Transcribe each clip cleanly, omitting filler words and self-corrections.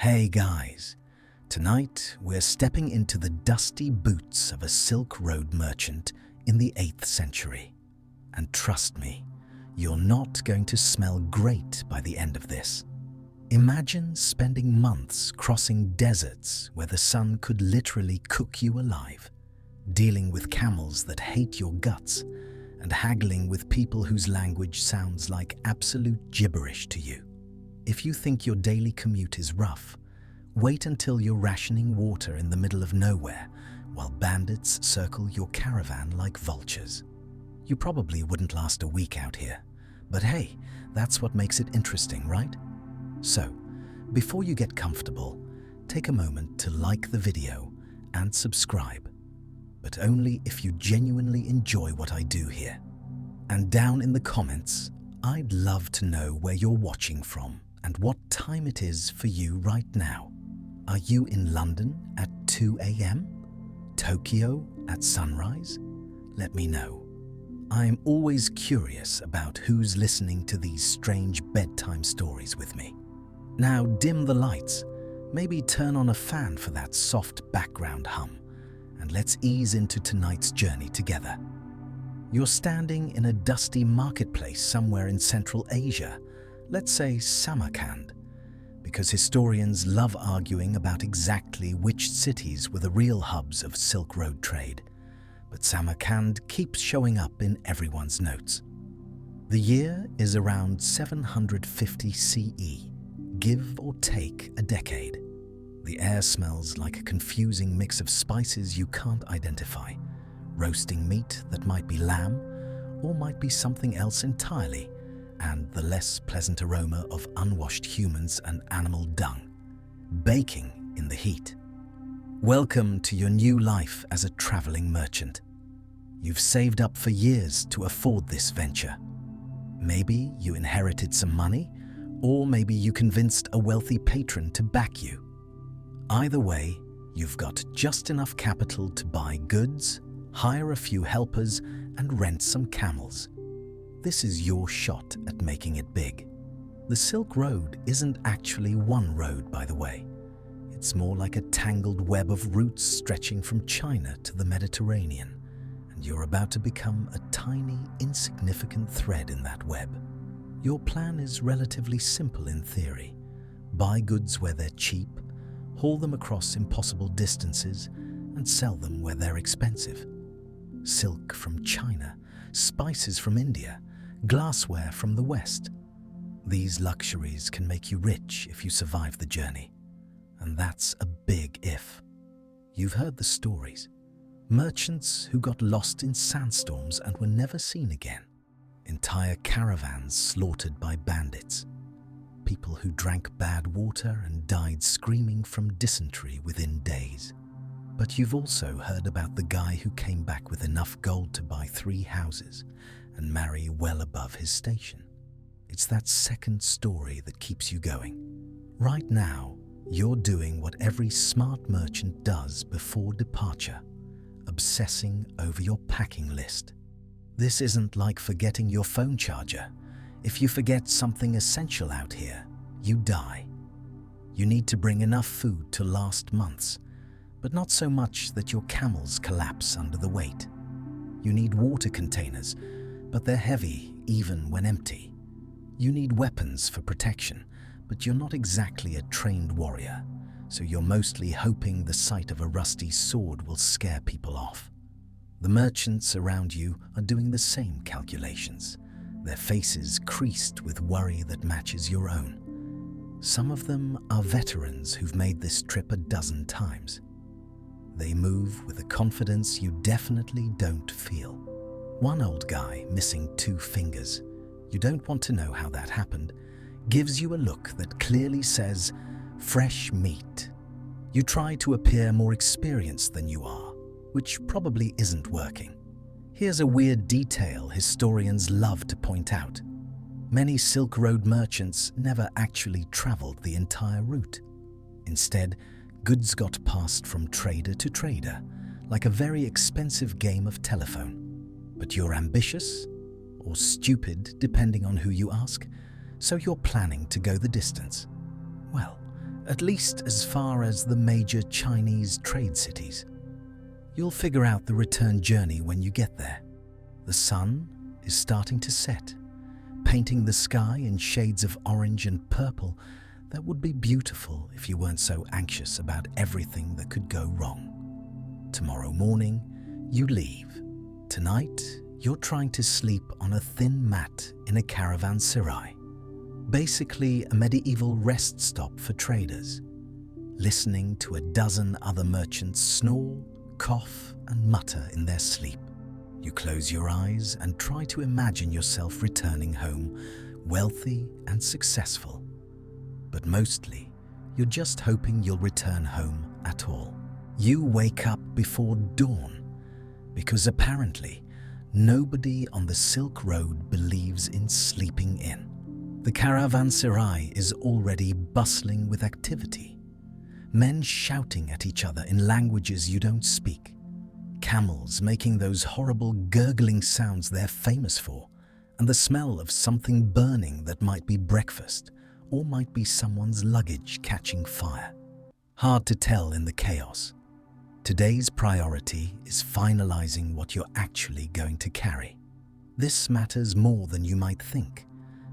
Hey guys, tonight we're stepping into the dusty boots of a Silk Road merchant in the 8th century. And trust me, you're not going to smell great by the end of this. Imagine spending months crossing deserts where the sun could literally cook you alive, dealing with camels that hate your guts, and haggling with people whose language sounds like absolute gibberish to you. If you think your daily commute is rough, wait until you're rationing water in the middle of nowhere while bandits circle your caravan like vultures. You probably wouldn't last a week out here, but hey, that's what makes it interesting, right? So, before you get comfortable, take a moment to like the video and subscribe, but only if you genuinely enjoy what I do here. And down in the comments, I'd love to know where you're watching from and what time it is for you right now. Are you in London at 2 a.m? Tokyo at sunrise? Let me know. I'm always curious about who's listening to these strange bedtime stories with me. Now dim the lights, maybe turn on a fan for that soft background hum, and let's ease into tonight's journey together. You're standing in a dusty marketplace somewhere in Central Asia, let's say Samarkand, because historians love arguing about exactly which cities were the real hubs of Silk Road trade. But Samarkand keeps showing up in everyone's notes. The year is around 750 CE, give or take a decade. The air smells like a confusing mix of spices you can't identify, roasting meat that might be lamb or might be something else entirely, and the less pleasant aroma of unwashed humans and animal dung, baking in the heat. Welcome to your new life as a traveling merchant. You've saved up for years to afford this venture. Maybe you inherited some money, or maybe you convinced a wealthy patron to back you. Either way, you've got just enough capital to buy goods, hire a few helpers, and rent some camels. This is your shot at making it big. The Silk Road isn't actually one road, by the way. It's more like a tangled web of routes stretching from China to the Mediterranean, and you're about to become a tiny, insignificant thread in that web. Your plan is relatively simple in theory. Buy goods where they're cheap, haul them across impossible distances, and sell them where they're expensive. Silk from China, spices from India, glassware from the West. These luxuries can make you rich if you survive the journey. And that's a big if. You've heard the stories. Merchants who got lost in sandstorms and were never seen again. Entire caravans slaughtered by bandits. People who drank bad water and died screaming from dysentery within days. But you've also heard about the guy who came back with enough gold to buy 3 houses and marry well above his station. It's that second story that keeps you going. Right now, you're doing what every smart merchant does before departure, obsessing over your packing list. This isn't like forgetting your phone charger. If you forget something essential out here, you die. You need to bring enough food to last months, but not so much that your camels collapse under the weight. You need water containers, but they're heavy even when empty. You need weapons for protection, but you're not exactly a trained warrior, so you're mostly hoping the sight of a rusty sword will scare people off. The merchants around you are doing the same calculations, their faces creased with worry that matches your own. Some of them are veterans who've made this trip a dozen times. They move with a confidence you definitely don't feel. One old guy missing 2 fingers, you don't want to know how that happened, gives you a look that clearly says, fresh meat. You try to appear more experienced than you are, which probably isn't working. Here's a weird detail historians love to point out. Many Silk Road merchants never actually traveled the entire route. Instead, goods got passed from trader to trader, like a very expensive game of telephone. But you're ambitious, or stupid depending on who you ask, so you're planning to go the distance. Well, at least as far as the major Chinese trade cities. You'll figure out the return journey when you get there. The sun is starting to set, painting the sky in shades of orange and purple that would be beautiful if you weren't so anxious about everything that could go wrong. Tomorrow morning, you leave. Tonight, you're trying to sleep on a thin mat in a caravanserai, basically a medieval rest stop for traders, listening to a dozen other merchants snore, cough, and mutter in their sleep. You close your eyes and try to imagine yourself returning home, wealthy and successful. But mostly, you're just hoping you'll return home at all. You wake up before dawn, because apparently, nobody on the Silk Road believes in sleeping in. The caravanserai is already bustling with activity. Men shouting at each other in languages you don't speak. Camels making those horrible gurgling sounds they're famous for, and the smell of something burning that might be breakfast or might be someone's luggage catching fire. Hard to tell in the chaos. Today's priority is finalizing what you're actually going to carry. This matters more than you might think,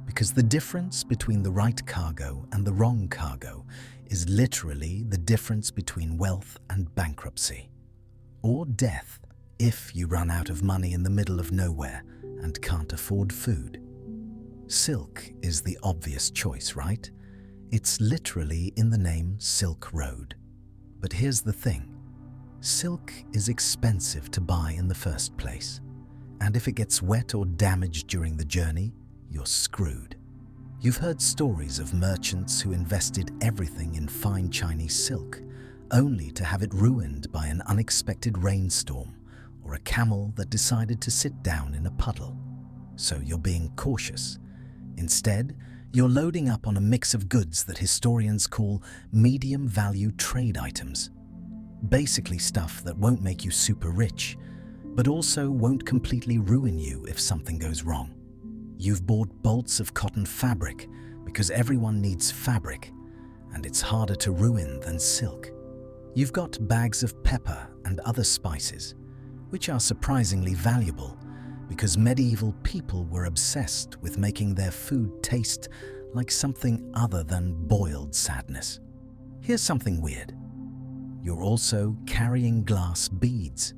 because the difference between the right cargo and the wrong cargo is literally the difference between wealth and bankruptcy, or death if you run out of money in the middle of nowhere and can't afford food. Silk is the obvious choice, right? It's literally in the name Silk Road. But here's the thing. Silk is expensive to buy in the first place, and if it gets wet or damaged during the journey, you're screwed. You've heard stories of merchants who invested everything in fine Chinese silk, only to have it ruined by an unexpected rainstorm or a camel that decided to sit down in a puddle. So you're being cautious. Instead, you're loading up on a mix of goods that historians call medium-value trade items. Basically stuff that won't make you super rich, but also won't completely ruin you if something goes wrong. You've bought bolts of cotton fabric because everyone needs fabric, and it's harder to ruin than silk. You've got bags of pepper and other spices, which are surprisingly valuable because medieval people were obsessed with making their food taste like something other than boiled sadness. Here's something weird. You're also carrying glass beads.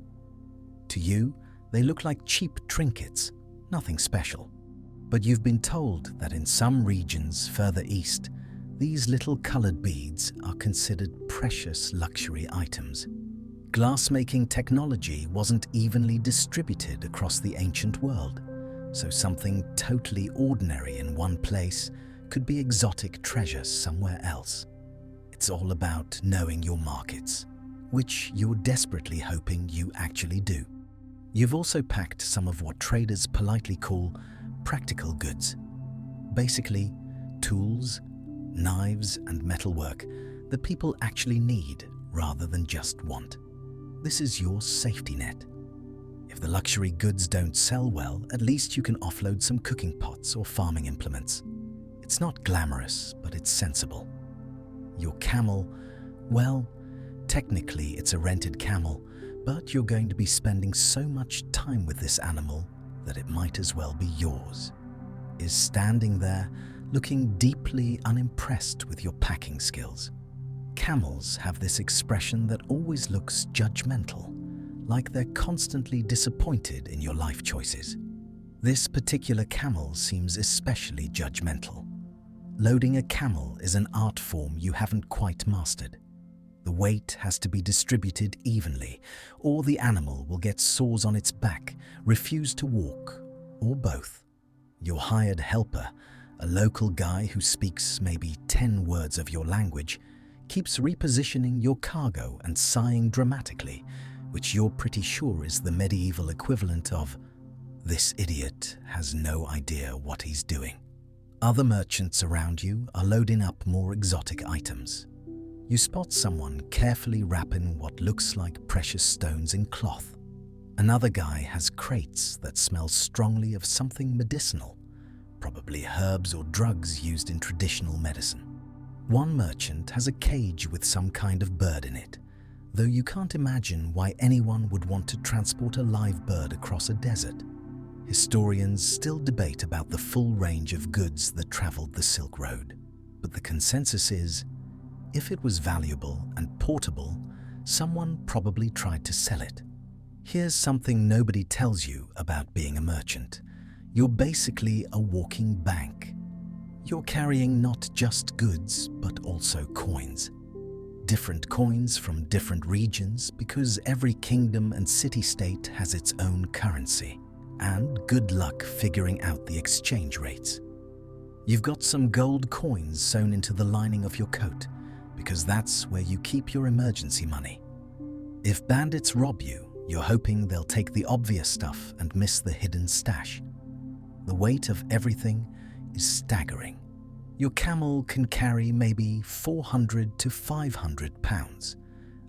To you, they look like cheap trinkets, nothing special. But you've been told that in some regions further east, these little colored beads are considered precious luxury items. Glassmaking technology wasn't evenly distributed across the ancient world, so something totally ordinary in one place could be exotic treasure somewhere else. It's all about knowing your markets, which you're desperately hoping you actually do. You've also packed some of what traders politely call practical goods. Basically, tools, knives, and metalwork that people actually need rather than just want. This is your safety net. If the luxury goods don't sell well, at least you can offload some cooking pots or farming implements. It's not glamorous, but it's sensible. Your camel, well, technically it's a rented camel, but you're going to be spending so much time with this animal that it might as well be yours, is standing there looking deeply unimpressed with your packing skills. Camels have this expression that always looks judgmental, like they're constantly disappointed in your life choices. This particular camel seems especially judgmental. Loading a camel is an art form you haven't quite mastered. The weight has to be distributed evenly, or the animal will get sores on its back, refuse to walk, or both. Your hired helper, a local guy who speaks maybe 10 words of your language, keeps repositioning your cargo and sighing dramatically, which you're pretty sure is the medieval equivalent of, "This idiot has no idea what he's doing." Other merchants around you are loading up more exotic items. You spot someone carefully wrapping what looks like precious stones in cloth. Another guy has crates that smell strongly of something medicinal, probably herbs or drugs used in traditional medicine. One merchant has a cage with some kind of bird in it, though you can't imagine why anyone would want to transport a live bird across a desert. Historians still debate about the full range of goods that traveled the Silk Road, but the consensus is, if it was valuable and portable, someone probably tried to sell it. Here's something nobody tells you about being a merchant. You're basically a walking bank. You're carrying not just goods, but also coins. Different coins from different regions, because every kingdom and city-state has its own currency. And good luck figuring out the exchange rates. You've got some gold coins sewn into the lining of your coat, because that's where you keep your emergency money. If bandits rob you, you're hoping they'll take the obvious stuff and miss the hidden stash. The weight of everything is staggering. Your camel can carry maybe 400 to 500 pounds.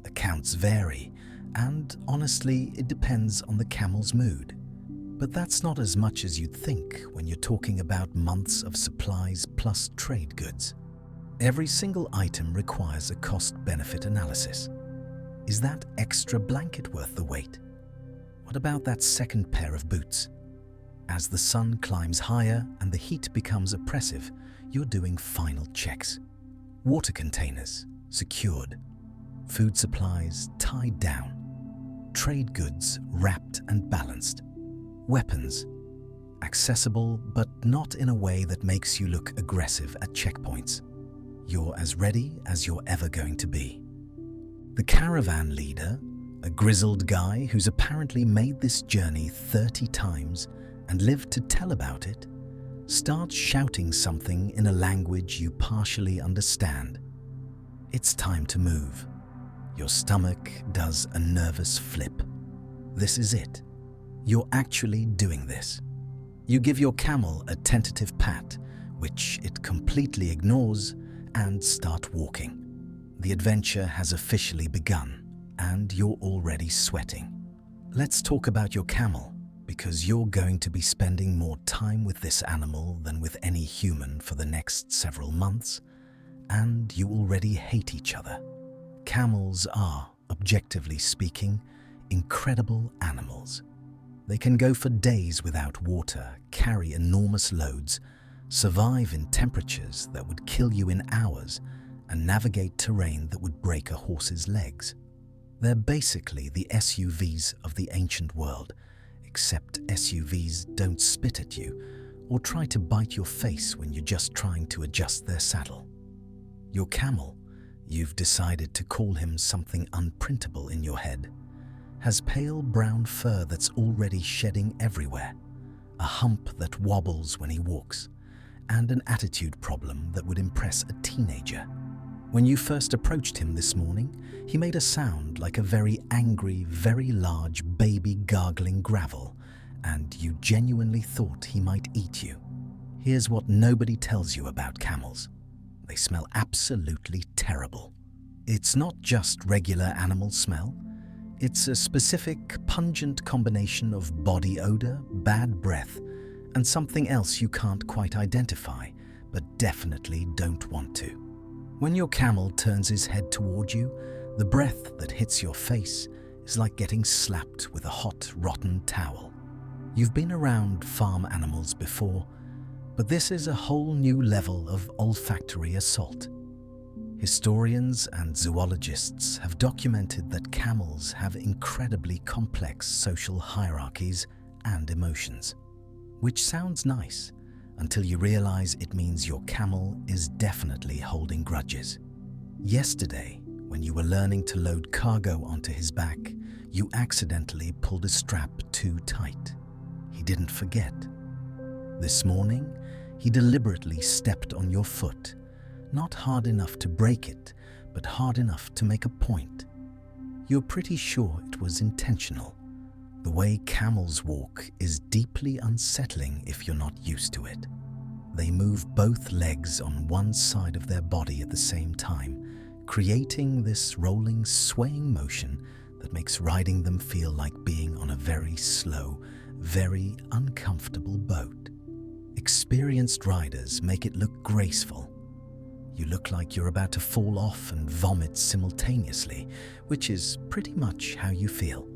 Accounts vary, and honestly, it depends on the camel's mood. But that's not as much as you'd think when you're talking about months of supplies plus trade goods. Every single item requires a cost-benefit analysis. Is that extra blanket worth the wait? What about that second pair of boots? As the sun climbs higher and the heat becomes oppressive, you're doing final checks. Water containers secured, food supplies tied down, trade goods wrapped and balanced, weapons accessible but not in a way that makes you look aggressive at checkpoints. You're as ready as you're ever going to be. The caravan leader, a grizzled guy who's apparently made this journey 30 times and lived to tell about it, starts shouting something in a language you partially understand. It's time to move. Your stomach does a nervous flip. This is it. You're actually doing this. You give your camel a tentative pat, which it completely ignores, and start walking. The adventure has officially begun, and you're already sweating. Let's talk about your camel, because you're going to be spending more time with this animal than with any human for the next several months, and you already hate each other. Camels are, objectively speaking, incredible animals. They can go for days without water, carry enormous loads, survive in temperatures that would kill you in hours, and navigate terrain that would break a horse's legs. They're basically the SUVs of the ancient world, except SUVs don't spit at you or try to bite your face when you're just trying to adjust their saddle. Your camel, you've decided to call him something unprintable in your head, has pale brown fur that's already shedding everywhere, a hump that wobbles when he walks, and an attitude problem that would impress a teenager. When you first approached him this morning, he made a sound like a very angry, very large baby gargling gravel, and you genuinely thought he might eat you. Here's what nobody tells you about camels. They smell absolutely terrible. It's not just regular animal smell. It's a specific, pungent combination of body odor, bad breath, and something else you can't quite identify, but definitely don't want to. When your camel turns his head toward you, the breath that hits your face is like getting slapped with a hot, rotten towel. You've been around farm animals before, but this is a whole new level of olfactory assault. Historians and zoologists have documented that camels have incredibly complex social hierarchies and emotions, which sounds nice until you realize it means your camel is definitely holding grudges. Yesterday, when you were learning to load cargo onto his back, you accidentally pulled a strap too tight. He didn't forget. This morning, he deliberately stepped on your foot, not hard enough to break it, but hard enough to make a point. You're pretty sure it was intentional. The way camels walk is deeply unsettling if you're not used to it. They move both legs on one side of their body at the same time, creating this rolling, swaying motion that makes riding them feel like being on a very slow, very uncomfortable boat. Experienced riders make it look graceful. You look like you're about to fall off and vomit simultaneously, which is pretty much how you feel.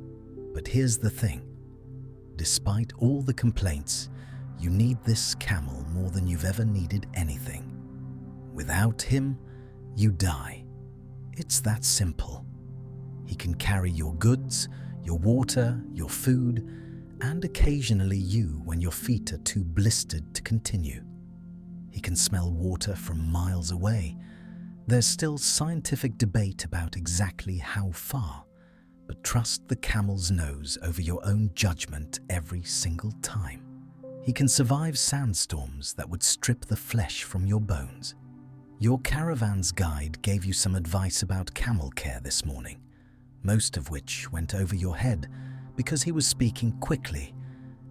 But here's the thing. Despite all the complaints, you need this camel more than you've ever needed anything. Without him, you die. It's that simple. He can carry your goods, your water, your food, and occasionally you when your feet are too blistered to continue. He can smell water from miles away. There's still scientific debate about exactly how far, but trust the camel's nose over your own judgment every single time. He can survive sandstorms that would strip the flesh from your bones. Your caravan's guide gave you some advice about camel care this morning, most of which went over your head because he was speaking quickly,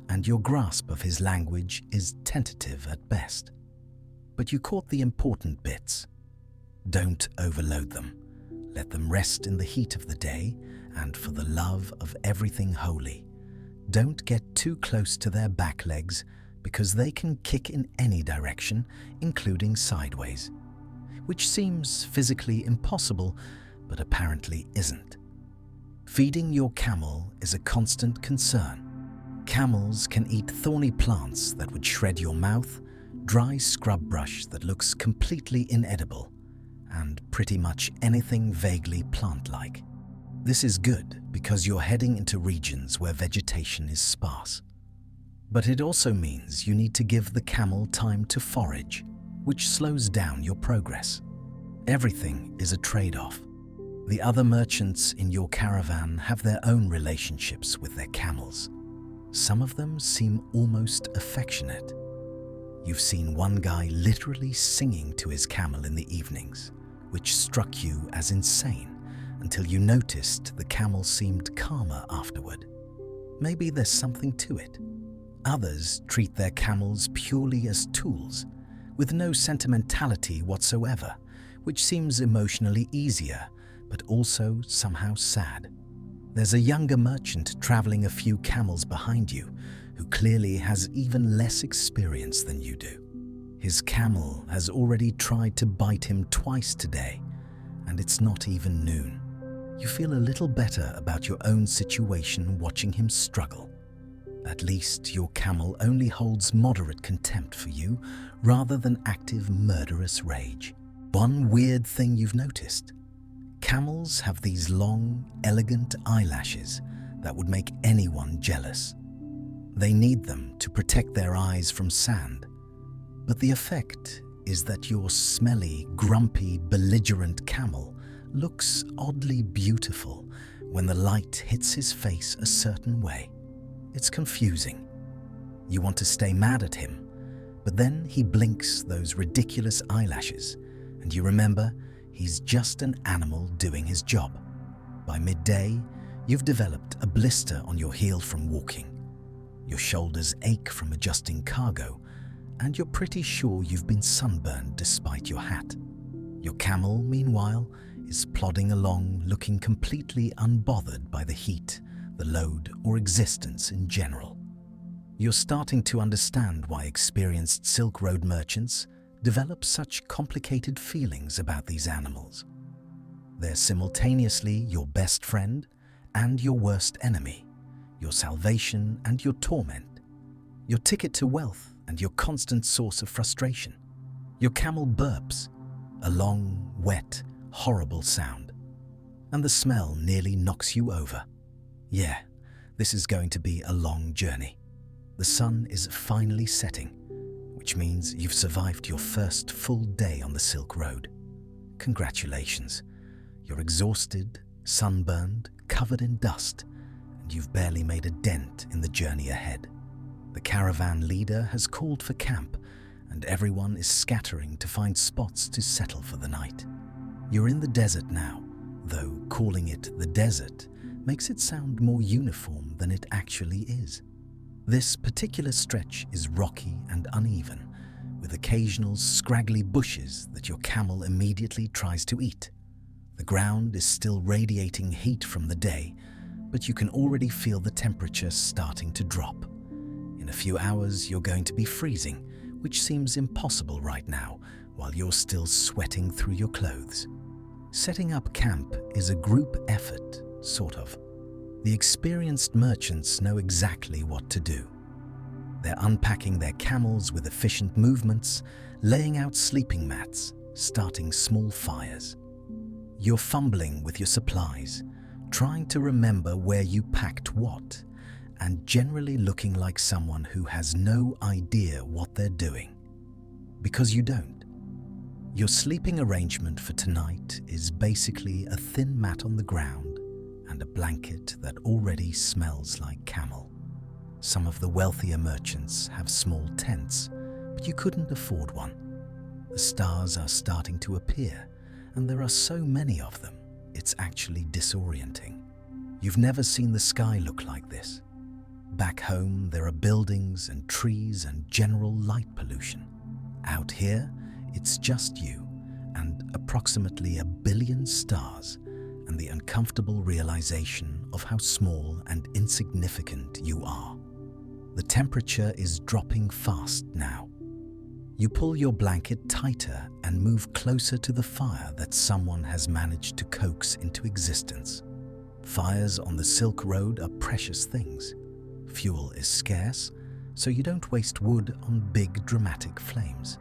and your grasp of his language is tentative at best. But you caught the important bits. Don't overload them. Let them rest in the heat of the day, and for the love of everything holy, don't get too close to their back legs because they can kick in any direction, including sideways, which seems physically impossible, but apparently isn't. Feeding your camel is a constant concern. Camels can eat thorny plants that would shred your mouth, dry scrub brush that looks completely inedible, and pretty much anything vaguely plant-like. This is good because you're heading into regions where vegetation is sparse. But it also means you need to give the camel time to forage, which slows down your progress. Everything is a trade-off. The other merchants in your caravan have their own relationships with their camels. Some of them seem almost affectionate. You've seen one guy literally singing to his camel in the evenings, which struck you as insane until you noticed the camel seemed calmer afterward. Maybe there's something to it. Others treat their camels purely as tools, with no sentimentality whatsoever, which seems emotionally easier, but also somehow sad. There's a younger merchant traveling a few camels behind you, who clearly has even less experience than you do. His camel has already tried to bite him twice today, and it's not even noon. You feel a little better about your own situation watching him struggle. At least your camel only holds moderate contempt for you rather than active murderous rage. One weird thing you've noticed: camels have these long, elegant eyelashes that would make anyone jealous. They need them to protect their eyes from sand, but the effect is that your smelly, grumpy, belligerent camel looks oddly beautiful when the light hits his face a certain way. It's confusing. You want to stay mad at him, but then he blinks those ridiculous eyelashes, and you remember he's just an animal doing his job. By midday, you've developed a blister on your heel from walking. Your shoulders ache from adjusting cargo, and you're pretty sure you've been sunburned despite your hat. Your camel, meanwhile, is plodding along looking completely unbothered by the heat, the load, or existence in general. You're starting to understand why experienced Silk Road merchants develop such complicated feelings about these animals. They're simultaneously your best friend and your worst enemy, your salvation and your torment, your ticket to wealth and your constant source of frustration. Your camel burps, a long, wet, horrible sound, and the smell nearly knocks you over. Yeah, this is going to be a long journey. The sun is finally setting, which means you've survived your first full day on the Silk Road. Congratulations. You're exhausted, sunburned, covered in dust, and you've barely made a dent in the journey ahead. The caravan leader has called for camp, and everyone is scattering to find spots to settle for the night. You're in the desert now, though calling it the desert makes it sound more uniform than it actually is. This particular stretch is rocky and uneven, with occasional scraggly bushes that your camel immediately tries to eat. The ground is still radiating heat from the day, but you can already feel the temperature starting to drop. In a few hours, you're going to be freezing, which seems impossible right now, while you're still sweating through your clothes. Setting up camp is a group effort, sort of. The experienced merchants know exactly what to do. They're unpacking their camels with efficient movements, laying out sleeping mats, starting small fires. You're fumbling with your supplies, trying to remember where you packed what, and generally looking like someone who has no idea what they're doing. Because you don't. Your sleeping arrangement for tonight is basically a thin mat on the ground and a blanket that already smells like camel. Some of the wealthier merchants have small tents, but you couldn't afford one. The stars are starting to appear, and there are so many of them, it's actually disorienting. You've never seen the sky look like this. Back home, there are buildings and trees and general light pollution. Out here, it's just you and approximately 1 billion stars, and the uncomfortable realization of how small and insignificant you are. The temperature is dropping fast now. You pull your blanket tighter and move closer to the fire that someone has managed to coax into existence. Fires on the Silk Road are precious things. Fuel is scarce, so you don't waste wood on big dramatic flames.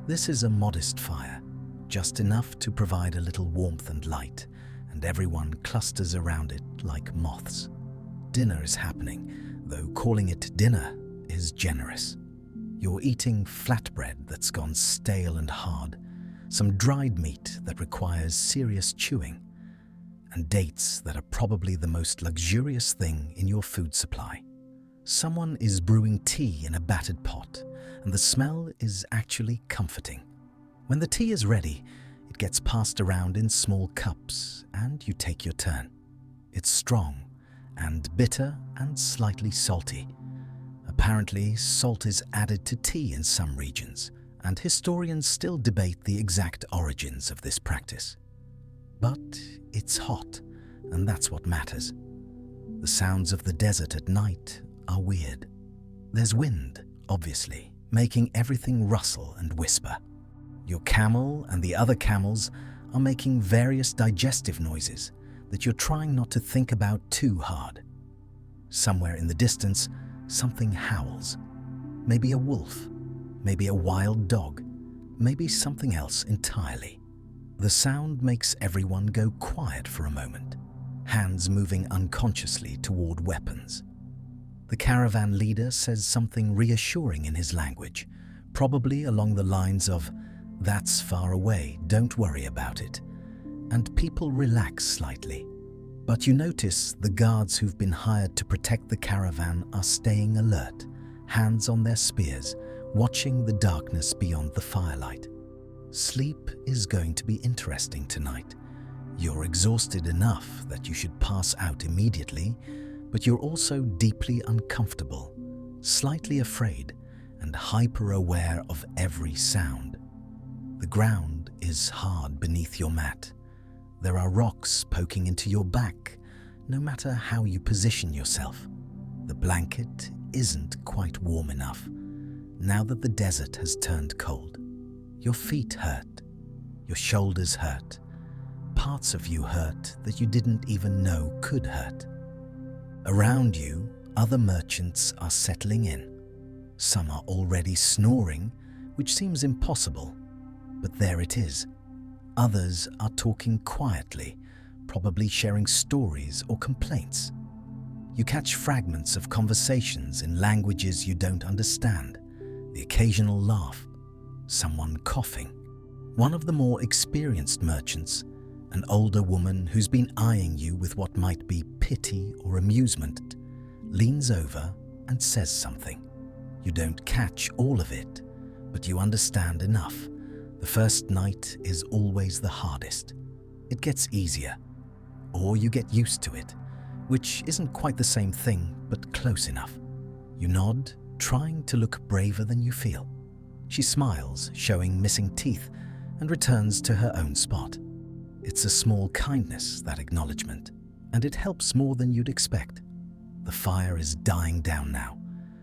This is a modest fire, just enough to provide a little warmth and light, and everyone clusters around it like moths. Dinner is happening, though calling it dinner is generous. You're eating flatbread that's gone stale and hard, some dried meat that requires serious chewing, and dates that are probably the most luxurious thing in your food supply. Someone is brewing tea in a battered pot, and the smell is actually comforting. When the tea is ready, it gets passed around in small cups, and you take your turn. It's strong and bitter and slightly salty. Apparently, salt is added to tea in some regions, and historians still debate the exact origins of this practice. But it's hot, and that's what matters. The sounds of the desert at night are weird. There's wind, obviously, making everything rustle and whisper. Your camel and the other camels are making various digestive noises that you're trying not to think about too hard. Somewhere in the distance, something howls. Maybe a wolf, maybe a wild dog, maybe something else entirely. The sound makes everyone go quiet for a moment, hands moving unconsciously toward weapons. The caravan leader says something reassuring in his language, probably along the lines of, "That's far away, don't worry about it," and people relax slightly. But you notice the guards who've been hired to protect the caravan are staying alert, hands on their spears, watching the darkness beyond the firelight. Sleep is going to be interesting tonight. You're exhausted enough that you should pass out immediately, but you're also deeply uncomfortable, slightly afraid, and hyper-aware of every sound. The ground is hard beneath your mat. There are rocks poking into your back, no matter how you position yourself. The blanket isn't quite warm enough, now that the desert has turned cold. Your feet hurt, your shoulders hurt, parts of you hurt that you didn't even know could hurt. Around you, other merchants are settling in. Some are already snoring, which seems impossible, but there it is. Others are talking quietly, probably sharing stories or complaints. You catch fragments of conversations in languages you don't understand, the occasional laugh, someone coughing. One of the more experienced merchants, an older woman who's been eyeing you with what might be pity or amusement, leans over and says something. You don't catch all of it, but you understand enough. The first night is always the hardest. It gets easier, or you get used to it, which isn't quite the same thing, but close enough. You nod, trying to look braver than you feel. She smiles, showing missing teeth, and returns to her own spot. It's a small kindness, that acknowledgement, and it helps more than you'd expect. The fire is dying down now.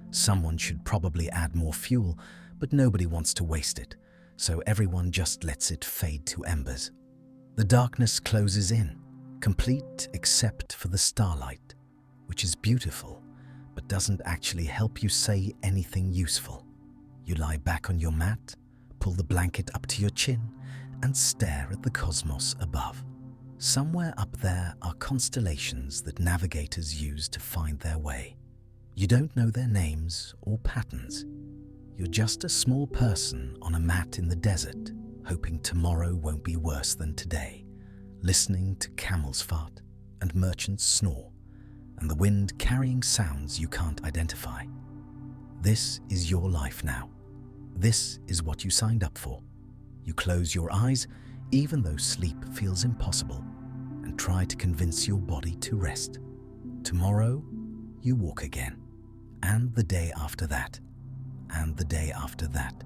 Someone should probably add more fuel, but nobody wants to waste it, so everyone just lets it fade to embers. The darkness closes in, complete except for the starlight, which is beautiful, but doesn't actually help you say anything useful. You lie back on your mat, pull the blanket up to your chin, and stare at the cosmos above. Somewhere up there are constellations that navigators use to find their way. You don't know their names or patterns. You're just a small person on a mat in the desert, hoping tomorrow won't be worse than today, listening to camels fart and merchants snore, and the wind carrying sounds you can't identify. This is your life now. This is what you signed up for. You close your eyes, even though sleep feels impossible, and try to convince your body to rest. Tomorrow, you walk again, and the day after that, and the day after that.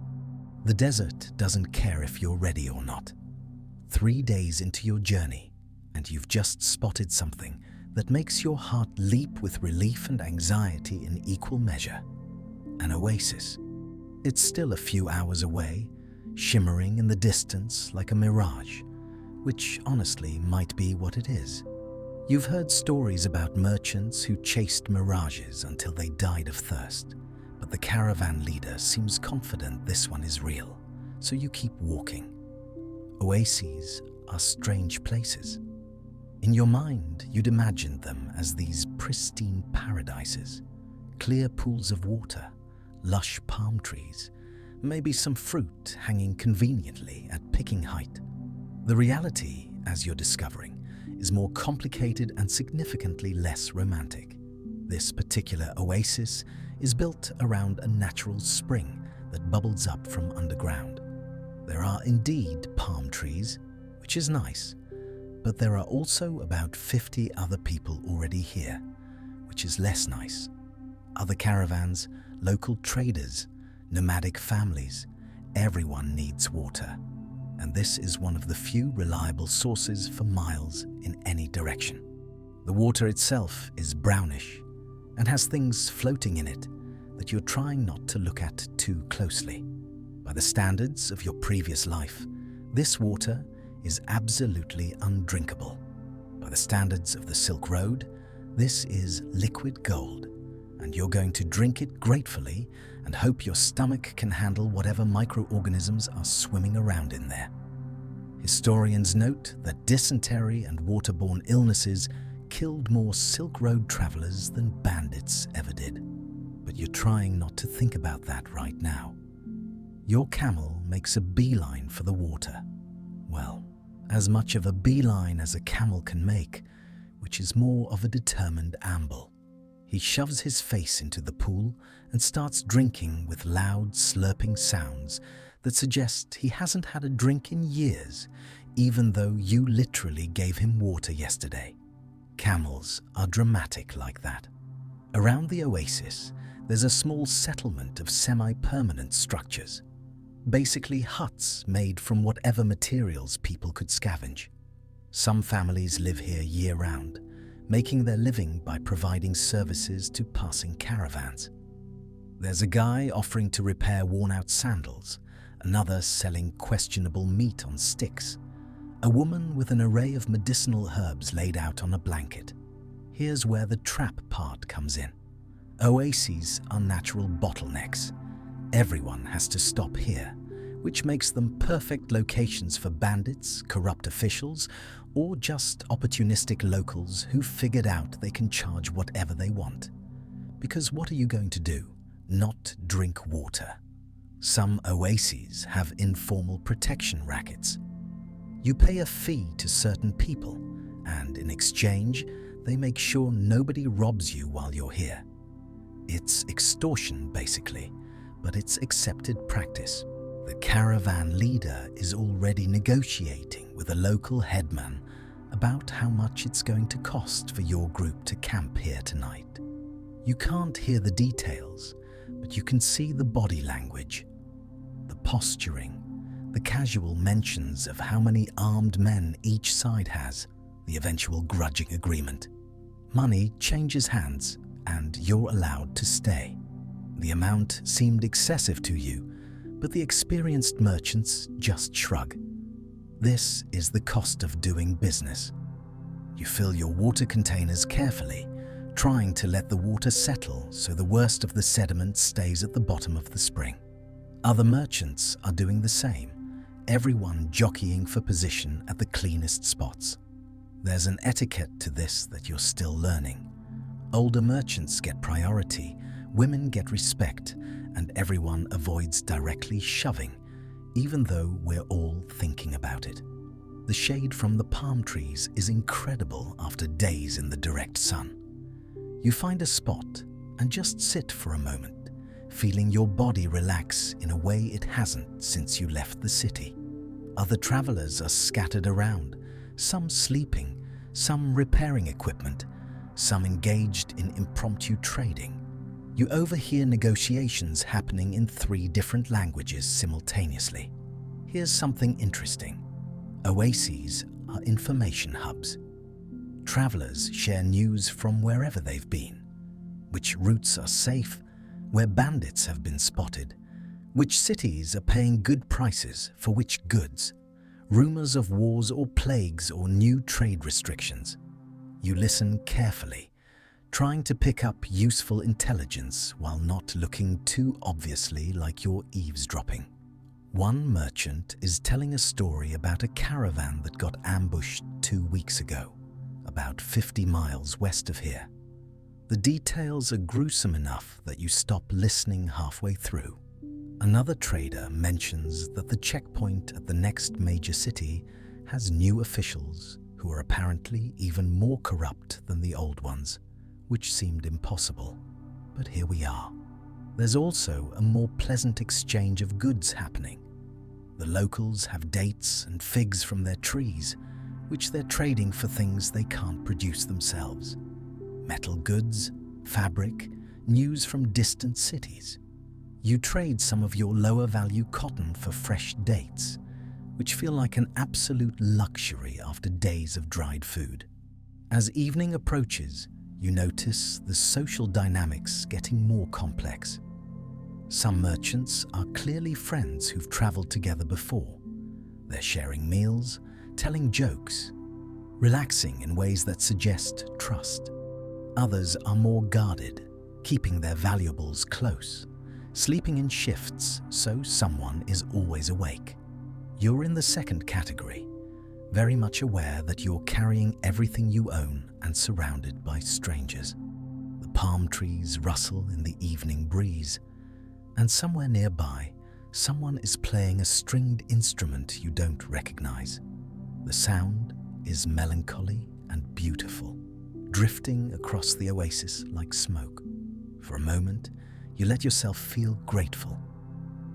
The desert doesn't care if you're ready or not. 3 days into your journey, and you've just spotted something that makes your heart leap with relief and anxiety in equal measure. An oasis. It's still a few hours away, shimmering in the distance like a mirage, which honestly might be what it is. You've heard stories about merchants who chased mirages until they died of thirst, but the caravan leader seems confident this one is real, so you keep walking. Oases are strange places. In your mind, you'd imagined them as these pristine paradises, clear pools of water, lush palm trees, maybe some fruit hanging conveniently at picking height. The reality, as you're discovering, is more complicated and significantly less romantic. This particular oasis is built around a natural spring that bubbles up from underground. There are indeed palm trees, which is nice, but there are also about 50 other people already here, which is less nice. Other caravans, local traders, nomadic families, everyone needs water, and this is one of the few reliable sources for miles in any direction. The water itself is brownish and has things floating in it that you're trying not to look at too closely. By the standards of your previous life, this water is absolutely undrinkable. By the standards of the Silk Road, this is liquid gold, and you're going to drink it gratefully and hope your stomach can handle whatever microorganisms are swimming around in there. Historians note that dysentery and waterborne illnesses killed more Silk Road travelers than bandits ever did. But you're trying not to think about that right now. Your camel makes a beeline for the water. Well, as much of a beeline as a camel can make, which is more of a determined amble. He shoves his face into the pool and starts drinking with loud slurping sounds that suggest he hasn't had a drink in years, even though you literally gave him water yesterday. Camels are dramatic like that. Around the oasis, there's a small settlement of semi-permanent structures, basically huts made from whatever materials people could scavenge. Some families live here year-round, making their living by providing services to passing caravans. There's a guy offering to repair worn-out sandals, another selling questionable meat on sticks, a woman with an array of medicinal herbs laid out on a blanket. Here's where the trap part comes in. Oases are natural bottlenecks. Everyone has to stop here, which makes them perfect locations for bandits, corrupt officials, or just opportunistic locals who figured out they can charge whatever they want. Because what are you going to do? Not drink water. Some oases have informal protection rackets. You pay a fee to certain people, and in exchange, they make sure nobody robs you while you're here. It's extortion, basically, but it's accepted practice. The caravan leader is already negotiating with a local headman about how much it's going to cost for your group to camp here tonight. You can't hear the details, but you can see the body language, the posturing, the casual mentions of how many armed men each side has, the eventual grudging agreement. Money changes hands, and you're allowed to stay. The amount seemed excessive to you, But the experienced merchants just shrug. This is the cost of doing business. You fill your water containers carefully, trying to let the water settle so the worst of the sediment stays at the bottom of the spring. Other merchants are doing the same, everyone jockeying for position at the cleanest spots. There's an etiquette to this that you're still learning. Older merchants get priority, women get respect, and everyone avoids directly shoving, even though we're all thinking about it. The shade from the palm trees is incredible after days in the direct sun. You find a spot and just sit for a moment, feeling your body relax in a way it hasn't since you left the city. Other travelers are scattered around, some sleeping, some repairing equipment, some engaged in impromptu trading. You overhear negotiations happening in 3 different languages simultaneously. Here's something interesting. Oases are information hubs. Travelers share news from wherever they've been, which routes are safe, where bandits have been spotted, which cities are paying good prices for which goods, rumors of wars or plagues or new trade restrictions. You listen carefully, trying to pick up useful intelligence while not looking too obviously like you're eavesdropping. One merchant is telling a story about a caravan that got ambushed 2 weeks ago, about 50 miles west of here. The details are gruesome enough that you stop listening halfway through. Another trader mentions that the checkpoint at the next major city has new officials who are apparently even more corrupt than the old ones, which seemed impossible. But here we are. There's also a more pleasant exchange of goods happening. The locals have dates and figs from their trees, which they're trading for things they can't produce themselves. Metal goods, fabric, news from distant cities. You trade some of your lower value cotton for fresh dates, which feel like an absolute luxury after days of dried food. As evening approaches, you notice the social dynamics getting more complex. Some merchants are clearly friends who've traveled together before. They're sharing meals, telling jokes, relaxing in ways that suggest trust. Others are more guarded, keeping their valuables close, sleeping in shifts so someone is always awake. You're in the second category, very much aware that you're carrying everything you own and surrounded by strangers. The palm trees rustle in the evening breeze, and somewhere nearby, someone is playing a stringed instrument you don't recognize. The sound is melancholy and beautiful, drifting across the oasis like smoke. For a moment, you let yourself feel grateful.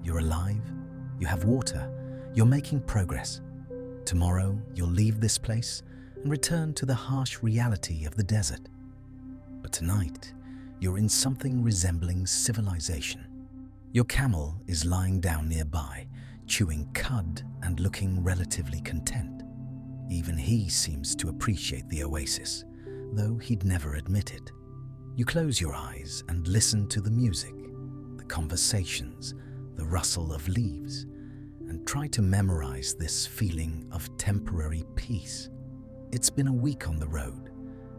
You're alive, you have water, you're making progress. Tomorrow, you'll leave this place and return to the harsh reality of the desert. But tonight, you're in something resembling civilization. Your camel is lying down nearby, chewing cud and looking relatively content. Even he seems to appreciate the oasis, though he'd never admit it. You close your eyes and listen to the music, the conversations, the rustle of leaves, and try to memorize this feeling of temporary peace. It's been a week on the road,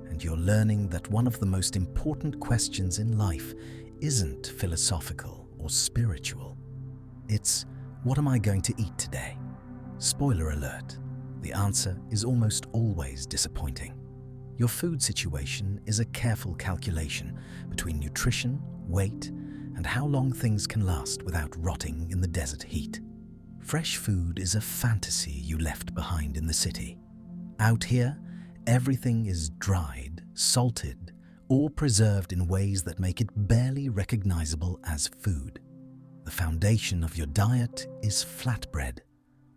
and you're learning that one of the most important questions in life isn't philosophical or spiritual. It's, what am I going to eat today? Spoiler alert, the answer is almost always disappointing. Your food situation is a careful calculation between nutrition, weight, and how long things can last without rotting in the desert heat. Fresh food is a fantasy you left behind in the city. Out here, everything is dried, salted, or preserved in ways that make it barely recognizable as food. The foundation of your diet is flatbread,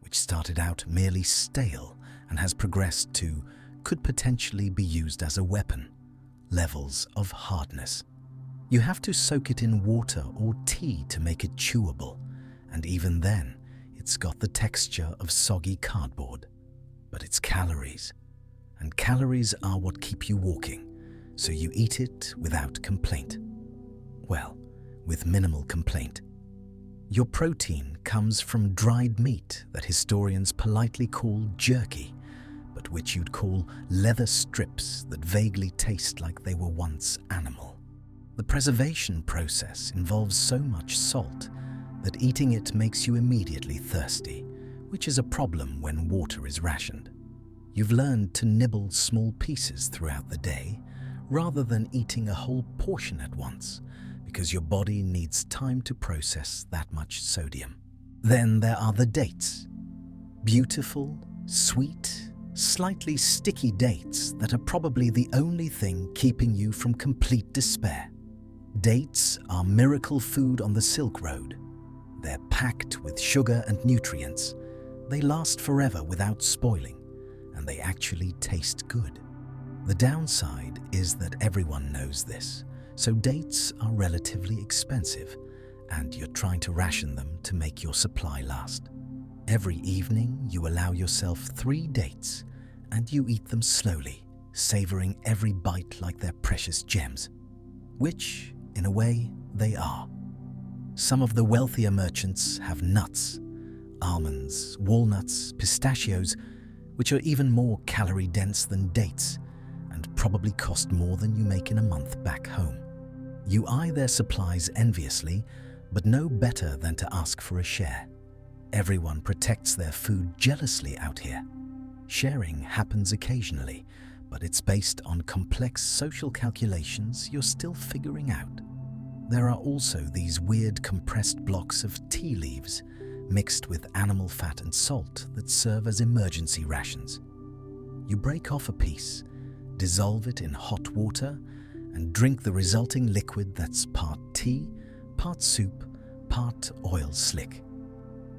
which started out merely stale and has progressed to could potentially be used as a weapon, levels of hardness. You have to soak it in water or tea to make it chewable, and even then, it's got the texture of soggy cardboard. But it's calories, and calories are what keep you walking, so you eat it without complaint. Well, with minimal complaint. Your protein comes from dried meat that historians politely call jerky, but which you'd call leather strips that vaguely taste like they were once animal. The preservation process involves so much salt that eating it makes you immediately thirsty, which is a problem when water is rationed. You've learned to nibble small pieces throughout the day rather than eating a whole portion at once, because your body needs time to process that much sodium. Then there are the dates. Beautiful, sweet, slightly sticky dates that are probably the only thing keeping you from complete despair. Dates are miracle food on the Silk Road. They're packed with sugar and nutrients. They last forever without spoiling, and they actually taste good. The downside is that everyone knows this, so dates are relatively expensive, and you're trying to ration them to make your supply last. Every evening, you allow yourself 3 dates, and you eat them slowly, savoring every bite like they're precious gems, which, in a way, they are. Some of the wealthier merchants have nuts, almonds, walnuts, pistachios, which are even more calorie-dense than dates and probably cost more than you make in a month back home. You eye their supplies enviously, but know better than to ask for a share. Everyone protects their food jealously out here. Sharing happens occasionally, but it's based on complex social calculations you're still figuring out. There are also these weird compressed blocks of tea leaves mixed with animal fat and salt that serve as emergency rations. You break off a piece, dissolve it in hot water, and drink the resulting liquid that's part tea, part soup, part oil slick.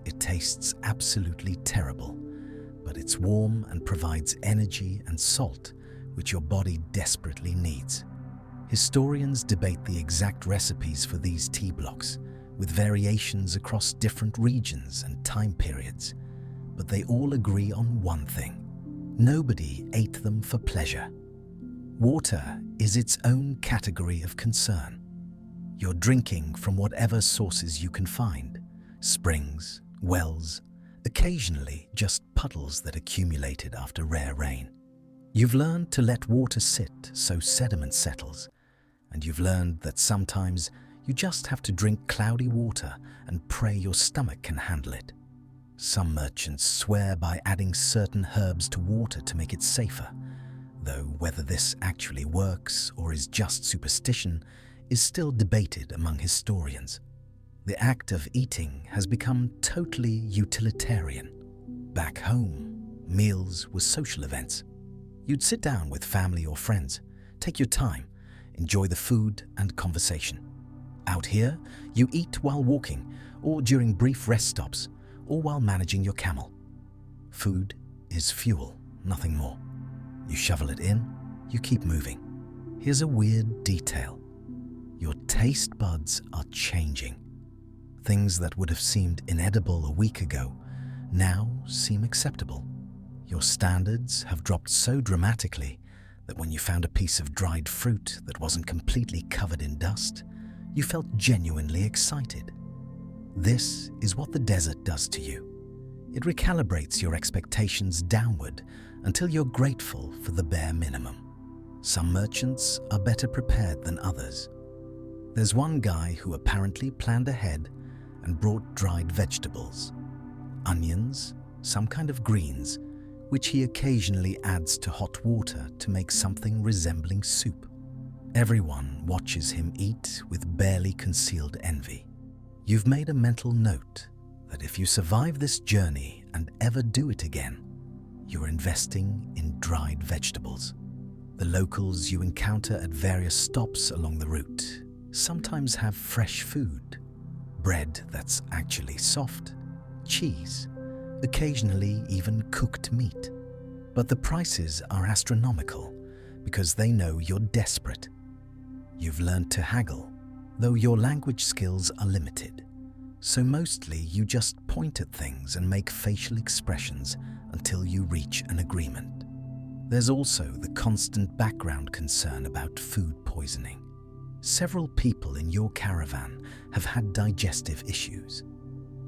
It tastes absolutely terrible, but it's warm and provides energy and salt, which your body desperately needs. Historians debate the exact recipes for these tea blocks, with variations across different regions and time periods, but they all agree on one thing: nobody ate them for pleasure. Water is its own category of concern. You're drinking from whatever sources you can find: springs, wells, occasionally just puddles that accumulated after rare rain. You've learned to let water sit so sediment settles, and you've learned that sometimes you just have to drink cloudy water and pray your stomach can handle it. Some merchants swear by adding certain herbs to water to make it safer, though whether this actually works or is just superstition is still debated among historians. The act of eating has become totally utilitarian. Back home, meals were social events. You'd sit down with family or friends, take your time, enjoy the food and conversation. Out here, you eat while walking, or during brief rest stops, or while managing your camel. Food is fuel, nothing more. You shovel it in, you keep moving. Here's a weird detail. Your taste buds are changing. Things that would have seemed inedible a week ago now seem acceptable. Your standards have dropped so dramatically that when you found a piece of dried fruit that wasn't completely covered in dust, you felt genuinely excited. This is what the desert does to you. It recalibrates your expectations downward until you're grateful for the bare minimum. Some merchants are better prepared than others. There's one guy who apparently planned ahead and brought dried vegetables, onions, some kind of greens, which he occasionally adds to hot water to make something resembling soup. Everyone watches him eat with barely concealed envy. You've made a mental note that if you survive this journey and ever do it again, you're investing in dried vegetables. The locals you encounter at various stops along the route sometimes have fresh food, bread that's actually soft, cheese, occasionally even cooked meat. But the prices are astronomical because they know you're desperate. You've learned to haggle, though your language skills are limited. So mostly you just point at things and make facial expressions until you reach an agreement. There's also the constant background concern about food poisoning. Several people in your caravan have had digestive issues.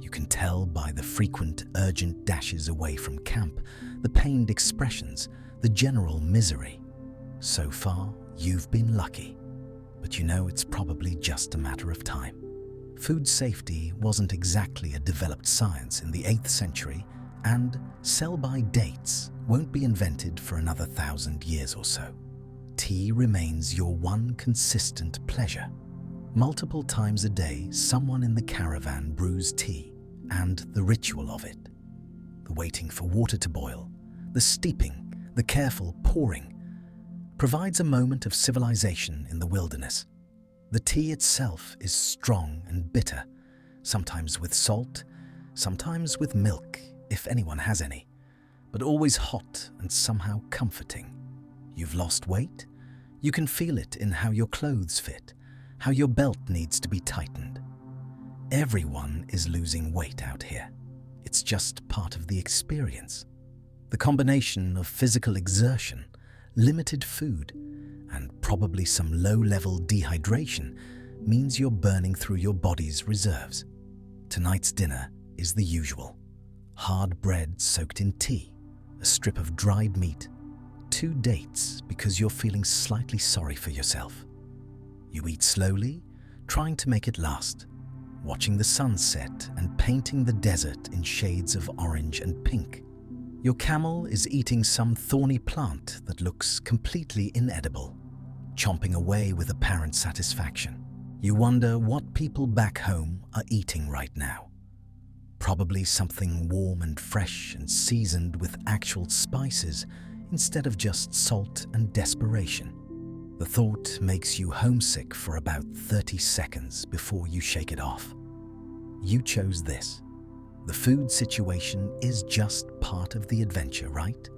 You can tell by the frequent urgent dashes away from camp, the pained expressions, the general misery. So far, you've been lucky, but you know it's probably just a matter of time. Food safety wasn't exactly a developed science in the 8th century, and sell-by dates won't be invented for another 1,000 years or so. Tea remains your one consistent pleasure. Multiple times a day, someone in the caravan brews tea, and the ritual of it. The waiting for water to boil, the steeping, the careful pouring, provides a moment of civilization in the wilderness. The tea itself is strong and bitter, sometimes with salt, sometimes with milk, if anyone has any, but always hot and somehow comforting. You've lost weight? You can feel it in how your clothes fit, how your belt needs to be tightened. Everyone is losing weight out here. It's just part of the experience. The combination of physical exertion, limited food, and probably some low-level dehydration means you're burning through your body's reserves. Tonight's dinner is the usual. Hard bread soaked in tea, a strip of dried meat, 2 dates because you're feeling slightly sorry for yourself. You eat slowly, trying to make it last, watching the sun set and painting the desert in shades of orange and pink. Your camel is eating some thorny plant that looks completely inedible, chomping away with apparent satisfaction. You wonder what people back home are eating right now. Probably something warm and fresh and seasoned with actual spices instead of just salt and desperation. The thought makes you homesick for about 30 seconds before you shake it off. You chose this. The food situation is just part of the adventure, right?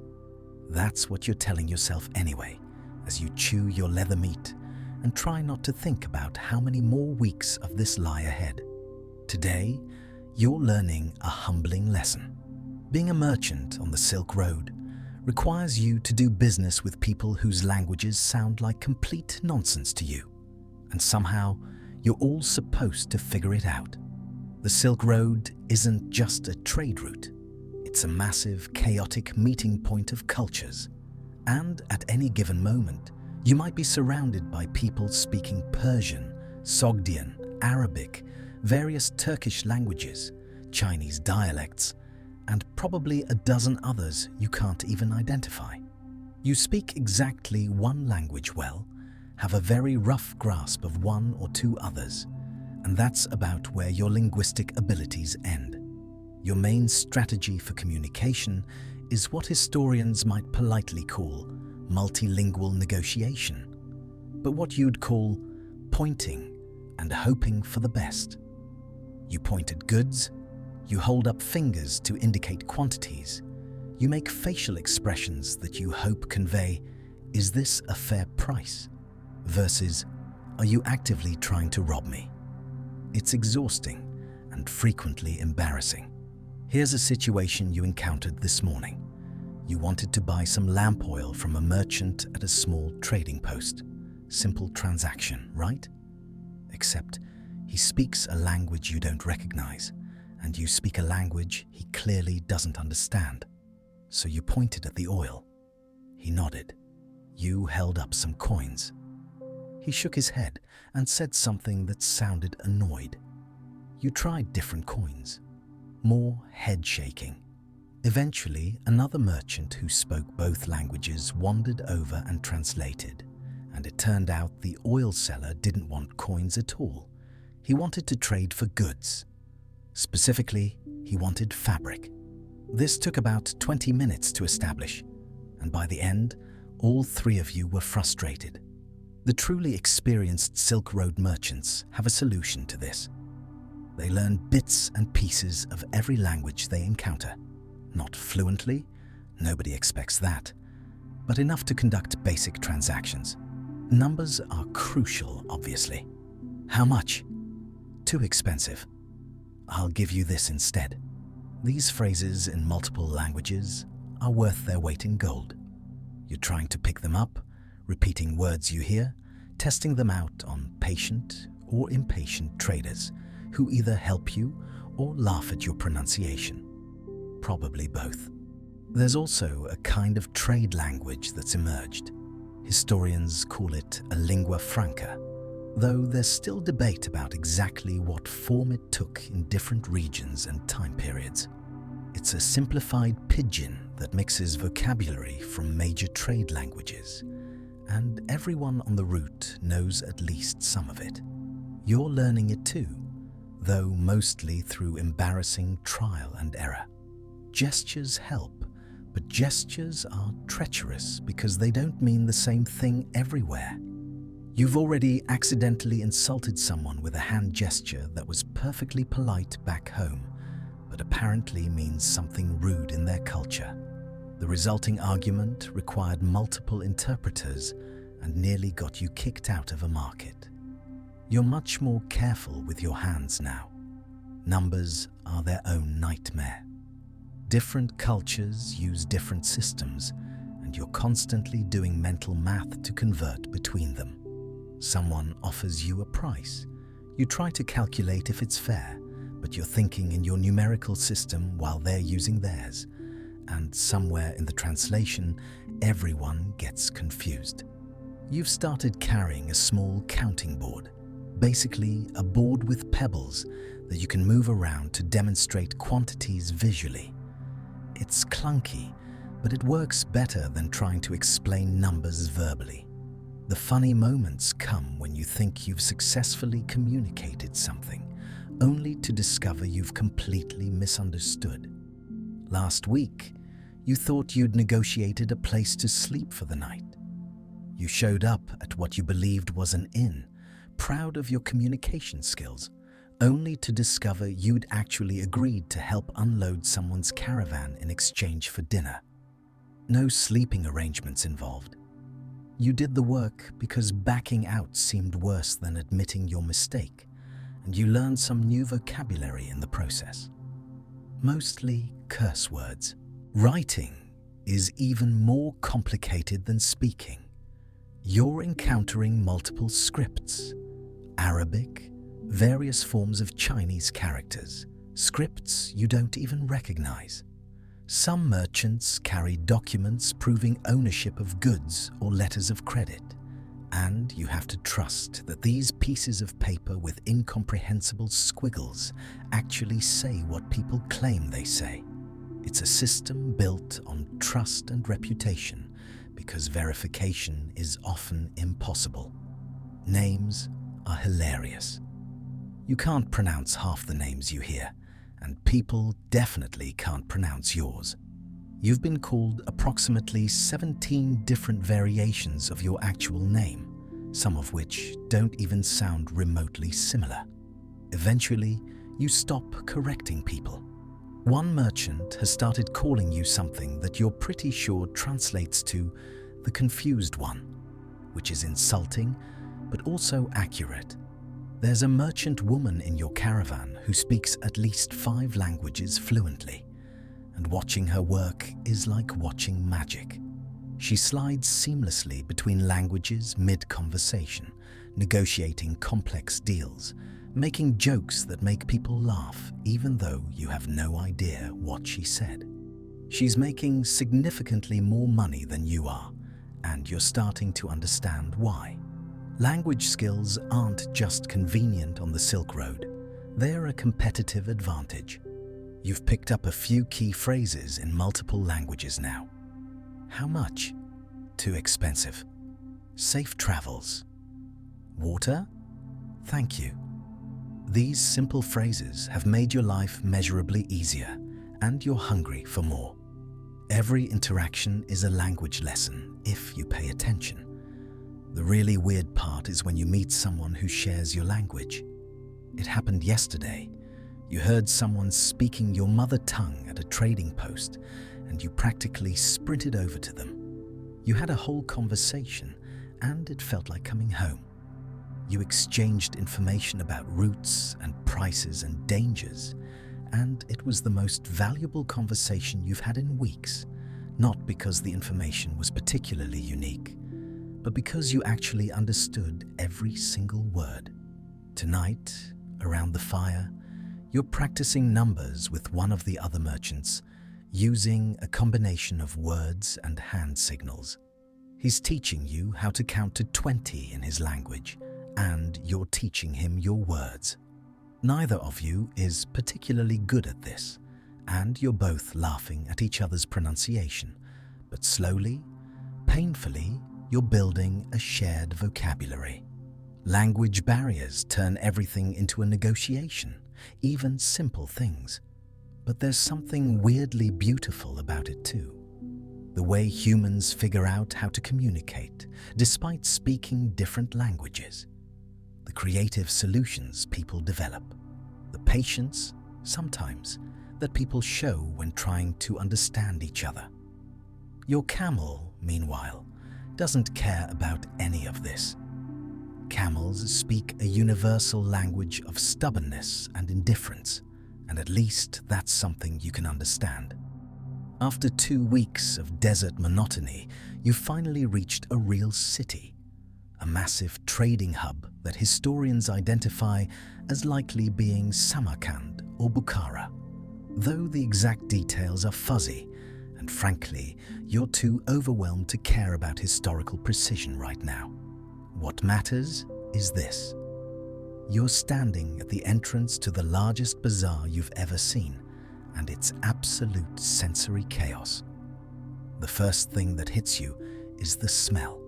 That's what you're telling yourself anyway, as you chew your leather meat and try not to think about how many more weeks of this lie ahead. Today, you're learning a humbling lesson. Being a merchant on the Silk Road requires you to do business with people whose languages sound like complete nonsense to you, and somehow you're all supposed to figure it out. The Silk Road isn't just a trade route. It's a massive, chaotic meeting point of cultures. And at any given moment, you might be surrounded by people speaking Persian, Sogdian, Arabic, various Turkish languages, Chinese dialects, and probably a dozen others you can't even identify. You speak exactly one language well, have a very rough grasp of one or two others, and that's about where your linguistic abilities end. Your main strategy for communication is what historians might politely call multilingual negotiation, but what you'd call pointing and hoping for the best. You point at goods, you hold up fingers to indicate quantities, you make facial expressions that you hope convey, "Is this a fair price?" versus, "Are you actively trying to rob me?" It's exhausting and frequently embarrassing. Here's a situation you encountered this morning. You wanted to buy some lamp oil from a merchant at a small trading post. Simple transaction, right? Except he speaks a language you don't recognize, and you speak a language he clearly doesn't understand. So you pointed at the oil. He nodded. You held up some coins. He shook his head and said something that sounded annoyed. You tried different coins. More head shaking. Eventually, another merchant who spoke both languages wandered over and translated, and it turned out the oil seller didn't want coins at all. He wanted to trade for goods. Specifically, he wanted fabric. This took about 20 minutes to establish, and by the end, all 3 of you were frustrated. The truly experienced Silk Road merchants have a solution to this. They learn bits and pieces of every language they encounter. Not fluently, nobody expects that, but enough to conduct basic transactions. Numbers are crucial, obviously. How much? Too expensive. I'll give you this instead. These phrases in multiple languages are worth their weight in gold. You're trying to pick them up, repeating words you hear, testing them out on patient or impatient traders who either help you or laugh at your pronunciation? Probably both. There's also a kind of trade language that's emerged. Historians call it a lingua franca, though there's still debate about exactly what form it took in different regions and time periods. It's a simplified pidgin that mixes vocabulary from major trade languages, and everyone on the route knows at least some of it. You're learning it too, though mostly through embarrassing trial and error. Gestures help, but gestures are treacherous because they don't mean the same thing everywhere. You've already accidentally insulted someone with a hand gesture that was perfectly polite back home, but apparently means something rude in their culture. The resulting argument required multiple interpreters and nearly got you kicked out of a market. You're much more careful with your hands now. Numbers are their own nightmare. Different cultures use different systems, and you're constantly doing mental math to convert between them. Someone offers you a price. You try to calculate if it's fair, but you're thinking in your numerical system while they're using theirs, and somewhere in the translation, everyone gets confused. You've started carrying a small counting board, basically a board with pebbles that you can move around to demonstrate quantities visually. It's clunky, but it works better than trying to explain numbers verbally. The funny moments come when you think you've successfully communicated something, only to discover you've completely misunderstood. Last week, you thought you'd negotiated a place to sleep for the night. You showed up at what you believed was an inn, proud of your communication skills, only to discover you'd actually agreed to help unload someone's caravan in exchange for dinner. No sleeping arrangements involved. You did the work because backing out seemed worse than admitting your mistake, and you learned some new vocabulary in the process. Mostly curse words. Writing is even more complicated than speaking. You're encountering multiple scripts: Arabic, various forms of Chinese characters, scripts you don't even recognize. Some merchants carry documents proving ownership of goods or letters of credit, and you have to trust that these pieces of paper with incomprehensible squiggles actually say what people claim they say. It's a system built on trust and reputation because verification is often impossible. Names are hilarious. You can't pronounce half the names you hear, and people definitely can't pronounce yours. You've been called approximately 17 different variations of your actual name, some of which don't even sound remotely similar. Eventually, you stop correcting people. One merchant has started calling you something that you're pretty sure translates to the confused one, which is insulting, but also accurate. There's a merchant woman in your caravan who speaks at least 5 languages fluently, and watching her work is like watching magic. She slides seamlessly between languages mid-conversation, negotiating complex deals, making jokes that make people laugh even though you have no idea what she said. She's making significantly more money than you are, and you're starting to understand why. Language skills aren't just convenient on the Silk Road, they're a competitive advantage. You've picked up a few key phrases in multiple languages now. How much? Too expensive. Safe travels. Water? Thank you. These simple phrases have made your life measurably easier, and you're hungry for more. Every interaction is a language lesson if you pay attention. The really weird part is when you meet someone who shares your language. It happened yesterday. You heard someone speaking your mother tongue at a trading post, and you practically sprinted over to them. You had a whole conversation, and it felt like coming home. You exchanged information about routes and prices and dangers, and it was the most valuable conversation you've had in weeks, not because the information was particularly unique, but because you actually understood every single word. Tonight, around the fire, You're practicing numbers with one of the other merchants, using a combination of words and hand signals. He's teaching you how to count to 20 in his language, and you're teaching him your words. Neither of you is particularly good at this, and you're both laughing at each other's pronunciation, but slowly, painfully, you're building a shared vocabulary. Language barriers turn everything into a negotiation, even simple things. But there's something weirdly beautiful about it too. The way humans figure out how to communicate, despite speaking different languages. The creative solutions people develop. The patience, sometimes, that people show when trying to understand each other. Your camel, meanwhile, doesn't care about any of this. Camels speak a universal language of stubbornness and indifference, and at least that's something you can understand. After 2 weeks of desert monotony, you've finally reached a real city, a massive trading hub that historians identify as likely being Samarkand or Bukhara, though the exact details are fuzzy, and frankly, you're too overwhelmed to care about historical precision right now. What matters is this. You're standing at the entrance to the largest bazaar you've ever seen, and it's absolute sensory chaos. The first thing that hits you is the smell.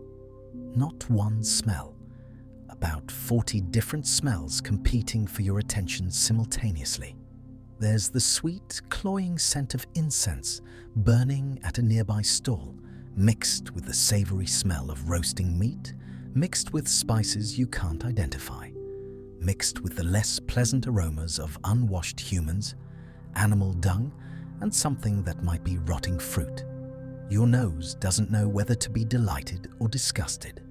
Not one smell. About 40 different smells competing for your attention simultaneously. There's the sweet, cloying scent of incense burning at a nearby stall, mixed with the savory smell of roasting meat, mixed with spices you can't identify, mixed with the less pleasant aromas of unwashed humans, animal dung, and something that might be rotting fruit. Your nose doesn't know whether to be delighted or disgusted,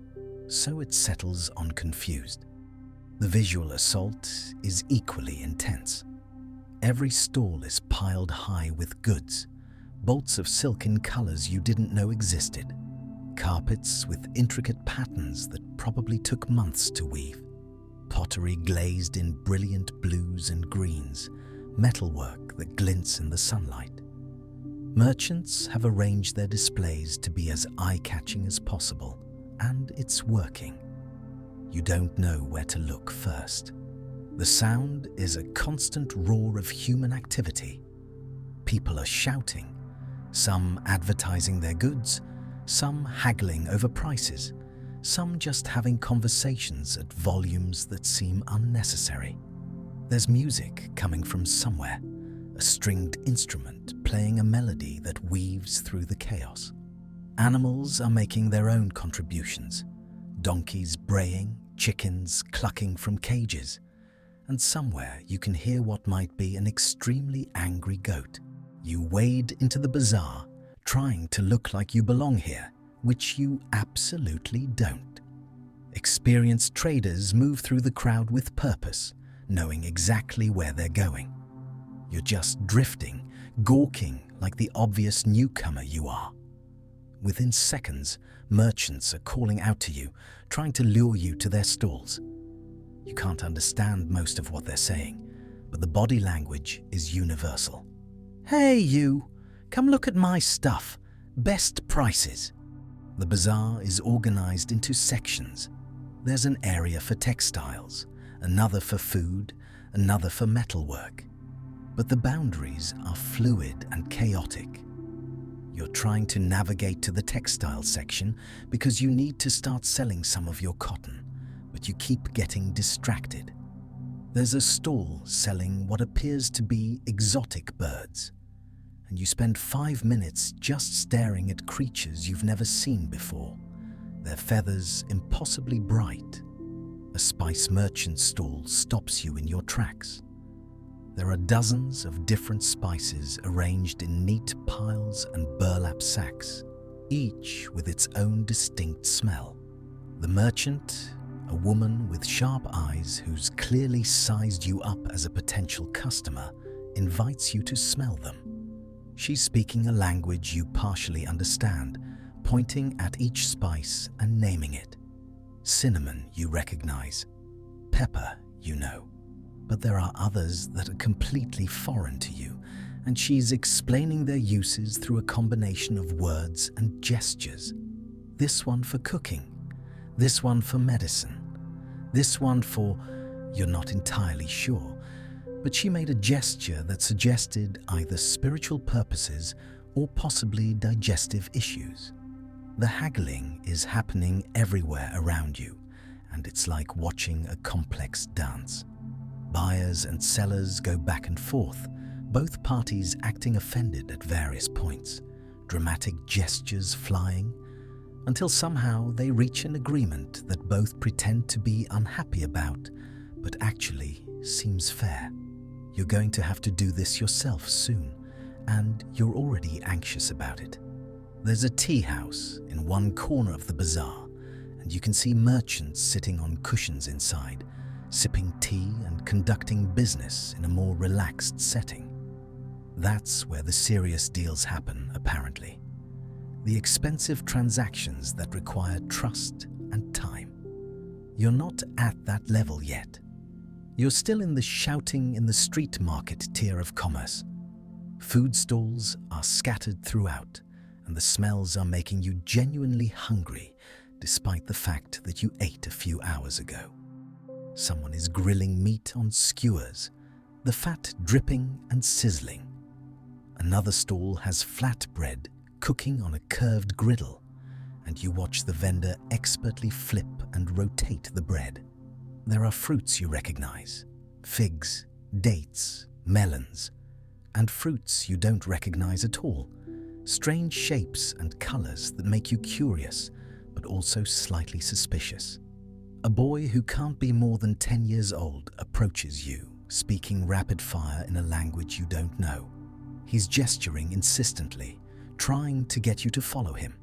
so it settles on confused. The visual assault is equally intense. Every stall is piled high with goods, bolts of silk in colors you didn't know existed, carpets with intricate patterns that probably took months to weave, pottery glazed in brilliant blues and greens, metalwork that glints in the sunlight. Merchants have arranged their displays to be as eye-catching as possible, and it's working. You don't know where to look first. The sound is a constant roar of human activity. People are shouting, some advertising their goods, some haggling over prices, some just having conversations at volumes that seem unnecessary. There's music coming from somewhere, a stringed instrument playing a melody that weaves through the chaos. Animals are making their own contributions, donkeys braying, chickens clucking from cages, and somewhere you can hear what might be an extremely angry goat. You wade into the bazaar, trying to look like you belong here, which you absolutely don't. Experienced traders move through the crowd with purpose, knowing exactly where they're going. You're just drifting, gawking like the obvious newcomer you are. Within seconds, merchants are calling out to you, trying to lure you to their stalls. You can't understand most of what they're saying, but the body language is universal. "Hey you, come look at my stuff. Best prices." The bazaar is organized into sections. There's an area for textiles, another for food, another for metalwork. But the boundaries are fluid and chaotic. You're trying to navigate to the textile section because you need to start selling some of your cotton, but you keep getting distracted. There's a stall selling what appears to be exotic birds, and you spend 5 minutes just staring at creatures you've never seen before, their feathers impossibly bright. A spice merchant stall stops you in your tracks. There are dozens of different spices arranged in neat piles and burlap sacks, each with its own distinct smell. The merchant, a woman with sharp eyes who's clearly sized you up as a potential customer, invites you to smell them. She's speaking a language you partially understand, pointing at each spice and naming it. Cinnamon you recognize. Pepper you know. But there are others that are completely foreign to you, and she's explaining their uses through a combination of words and gestures. This one for cooking, this one for medicine, this one for, you're not entirely sure, but she made a gesture that suggested either spiritual purposes or possibly digestive issues. The haggling is happening everywhere around you, and it's like watching a complex dance. Buyers and sellers go back and forth, both parties acting offended at various points, dramatic gestures flying, until somehow they reach an agreement that both pretend to be unhappy about, but actually seems fair. You're going to have to do this yourself soon, and you're already anxious about it. There's a tea house in one corner of the bazaar, and you can see merchants sitting on cushions inside, sipping tea and conducting business in a more relaxed setting. That's where the serious deals happen, apparently. The expensive transactions that require trust and time. You're not at that level yet. You're still in the shouting in the street market tier of commerce. Food stalls are scattered throughout, and the smells are making you genuinely hungry, despite the fact that you ate a few hours ago. Someone is grilling meat on skewers, the fat dripping and sizzling. Another stall has flatbread cooking on a curved griddle, and you watch the vendor expertly flip and rotate the bread. There are fruits you recognize: figs, dates, melons, and fruits you don't recognize at all. Strange shapes and colors that make you curious, but also slightly suspicious. A boy who can't be more than 10 years old approaches you, speaking rapid fire in a language you don't know. He's gesturing insistently, trying to get you to follow him.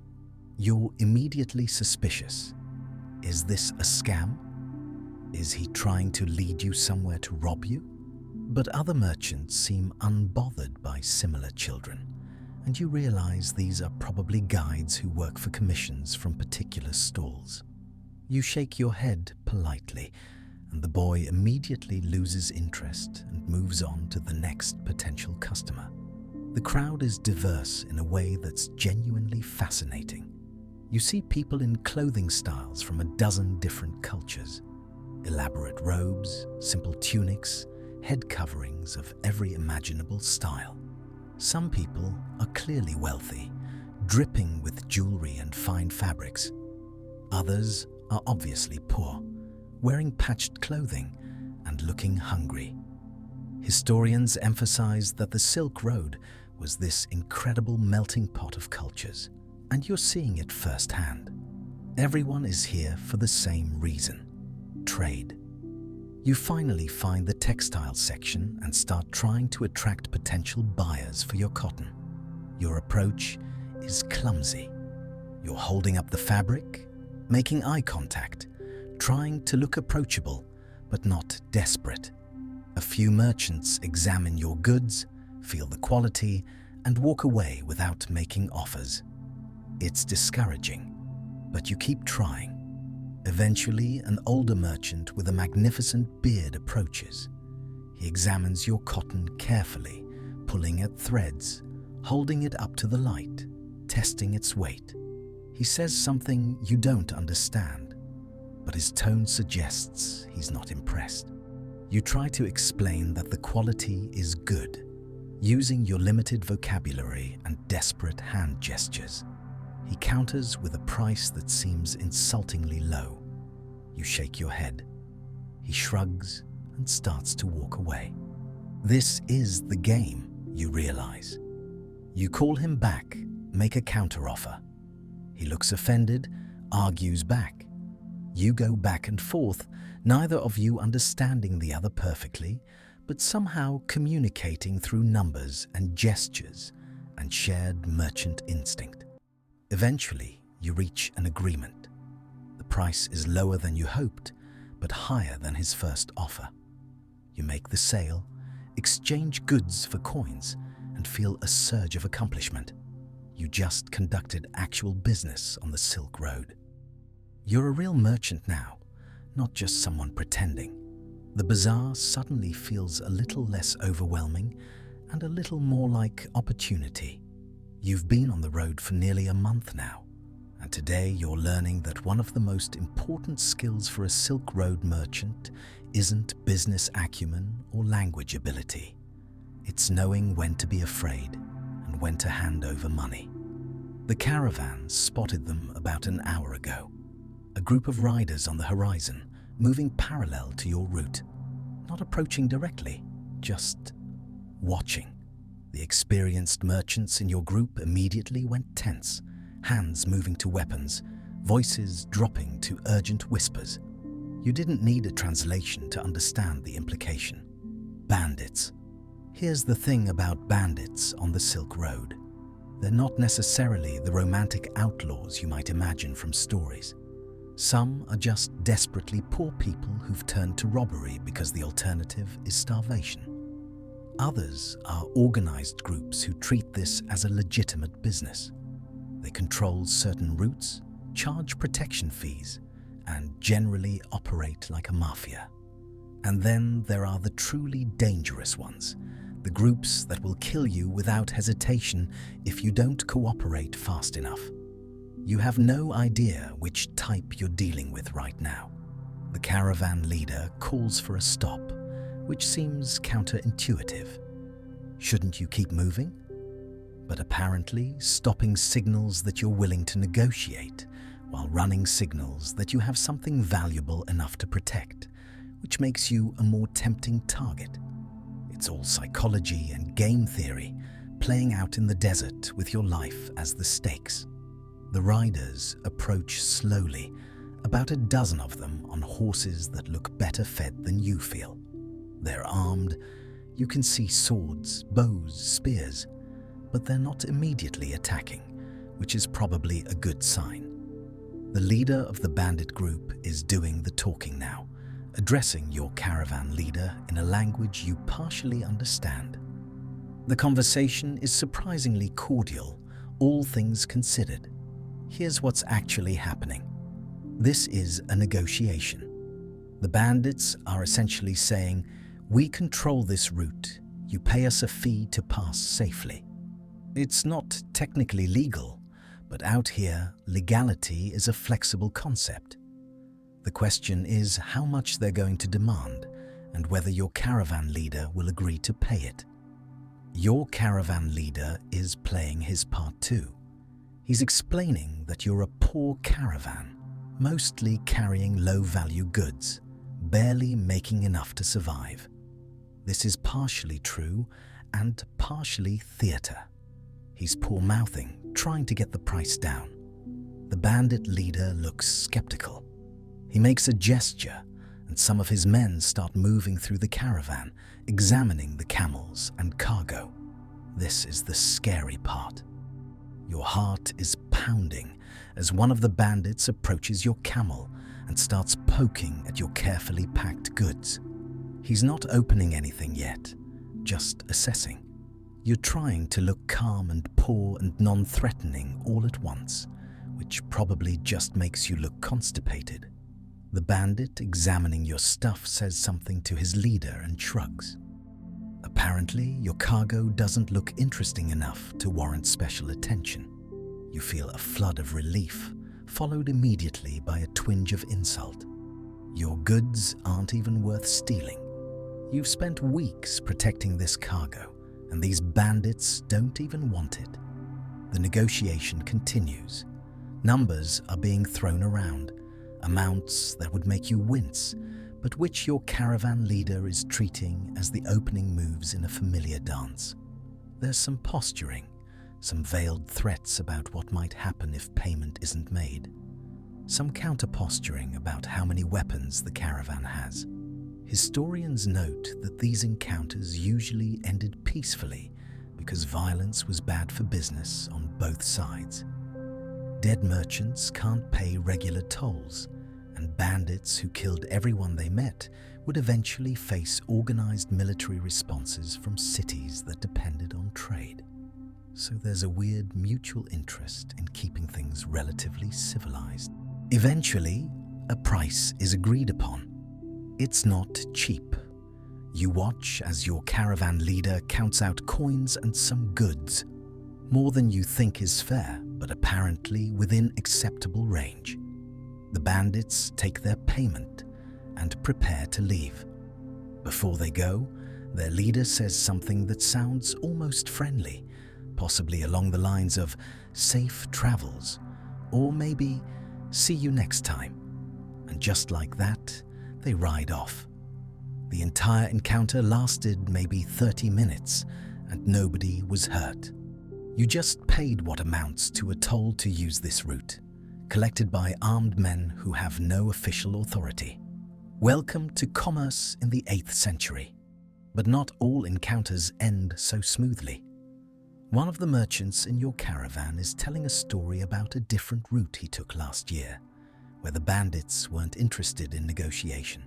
You're immediately suspicious. Is this a scam? Is he trying to lead you somewhere to rob you? But other merchants seem unbothered by similar children, and you realize these are probably guides who work for commissions from particular stalls. You shake your head politely, and the boy immediately loses interest and moves on to the next potential customer. The crowd is diverse in a way that's genuinely fascinating. You see people in clothing styles from a dozen different cultures. Elaborate robes, simple tunics, head coverings of every imaginable style. Some people are clearly wealthy, dripping with jewelry and fine fabrics. Others are obviously poor, wearing patched clothing and looking hungry. Historians emphasize that the Silk Road was this incredible melting pot of cultures, and you're seeing it firsthand. Everyone is here for the same reason: trade. You finally find the textile section and start trying to attract potential buyers for your cotton. Your approach is clumsy. You're holding up the fabric, making eye contact, trying to look approachable, but not desperate. A few merchants examine your goods, feel the quality, and walk away without making offers. It's discouraging, but you keep trying. Eventually, an older merchant with a magnificent beard approaches. He examines your cotton carefully, pulling at threads, holding it up to the light, testing its weight. He says something you don't understand, but his tone suggests he's not impressed. You try to explain that the quality is good, using your limited vocabulary and desperate hand gestures. He counters with a price that seems insultingly low. You shake your head. He shrugs and starts to walk away. This is the game, you realize. You call him back, make a counteroffer. He looks offended, argues back. You go back and forth, neither of you understanding the other perfectly, but somehow communicating through numbers and gestures and shared merchant instinct. Eventually, you reach an agreement. The price is lower than you hoped, but higher than his first offer. You make the sale, exchange goods for coins, and feel a surge of accomplishment. You just conducted actual business on the Silk Road. You're a real merchant now, not just someone pretending. The bazaar suddenly feels a little less overwhelming and a little more like opportunity. You've been on the road for nearly a month now, and today you're learning that one of the most important skills for a Silk Road merchant isn't business acumen or language ability. It's knowing when to be afraid and when to hand over money. The caravan spotted them about an hour ago. A group of riders on the horizon, moving parallel to your route. Not approaching directly, just watching. The experienced merchants in your group immediately went tense, hands moving to weapons, voices dropping to urgent whispers. You didn't need a translation to understand the implication. Bandits. Here's the thing about bandits on the Silk Road. They're not necessarily the romantic outlaws you might imagine from stories. Some are just desperately poor people who've turned to robbery because the alternative is starvation. Others are organized groups who treat this as a legitimate business. They control certain routes, charge protection fees, and generally operate like a mafia. And then there are the truly dangerous ones, the groups that will kill you without hesitation if you don't cooperate fast enough. You have no idea which type you're dealing with right now. The caravan leader calls for a stop, which seems counterintuitive. Shouldn't you keep moving? But apparently, stopping signals that you're willing to negotiate, while running signals that you have something valuable enough to protect, which makes you a more tempting target. It's all psychology and game theory, playing out in the desert with your life as the stakes. The riders approach slowly, about a dozen of them on horses that look better fed than you feel. They're armed, you can see swords, bows, spears, but they're not immediately attacking, which is probably a good sign. The leader of the bandit group is doing the talking now, addressing your caravan leader in a language you partially understand. The conversation is surprisingly cordial, all things considered. Here's what's actually happening. This is a negotiation. The bandits are essentially saying, "We control this route. You pay us a fee to pass safely." It's not technically legal, but out here, legality is a flexible concept. The question is how much they're going to demand and whether your caravan leader will agree to pay it. Your caravan leader is playing his part too. He's explaining that you're a poor caravan, mostly carrying low-value goods, barely making enough to survive. This is partially true and partially theatre. He's poor-mouthing, trying to get the price down. The bandit leader looks skeptical. He makes a gesture, and some of his men start moving through the caravan, examining the camels and cargo. This is the scary part. Your heart is pounding as one of the bandits approaches your camel and starts poking at your carefully packed goods. He's not opening anything yet, just assessing. You're trying to look calm and poor and non-threatening all at once, which probably just makes you look constipated. The bandit examining your stuff says something to his leader and shrugs. Apparently, your cargo doesn't look interesting enough to warrant special attention. You feel a flood of relief, followed immediately by a twinge of insult. Your goods aren't even worth stealing. You've spent weeks protecting this cargo, and these bandits don't even want it. The negotiation continues. Numbers are being thrown around, amounts that would make you wince, but which your caravan leader is treating as the opening moves in a familiar dance. There's some posturing, some veiled threats about what might happen if payment isn't made, some counter-posturing about how many weapons the caravan has. Historians note that these encounters usually ended peacefully because violence was bad for business on both sides. Dead merchants can't pay regular tolls, and bandits who killed everyone they met would eventually face organized military responses from cities that depended on trade. So there's a weird mutual interest in keeping things relatively civilized. Eventually, a price is agreed upon. It's not cheap. You watch as your caravan leader counts out coins and some goods, more than you think is fair, but apparently within acceptable range. The bandits take their payment and prepare to leave. Before they go, their leader says something that sounds almost friendly, possibly along the lines of "safe travels," or maybe "see you next time." And just like that, they ride off. The entire encounter lasted maybe 30 minutes, and nobody was hurt. You just paid what amounts to a toll to use this route, collected by armed men who have no official authority. Welcome to commerce in the 8th century. But not all encounters end so smoothly. One of the merchants in your caravan is telling a story about a different route he took last year, where the bandits weren't interested in negotiation.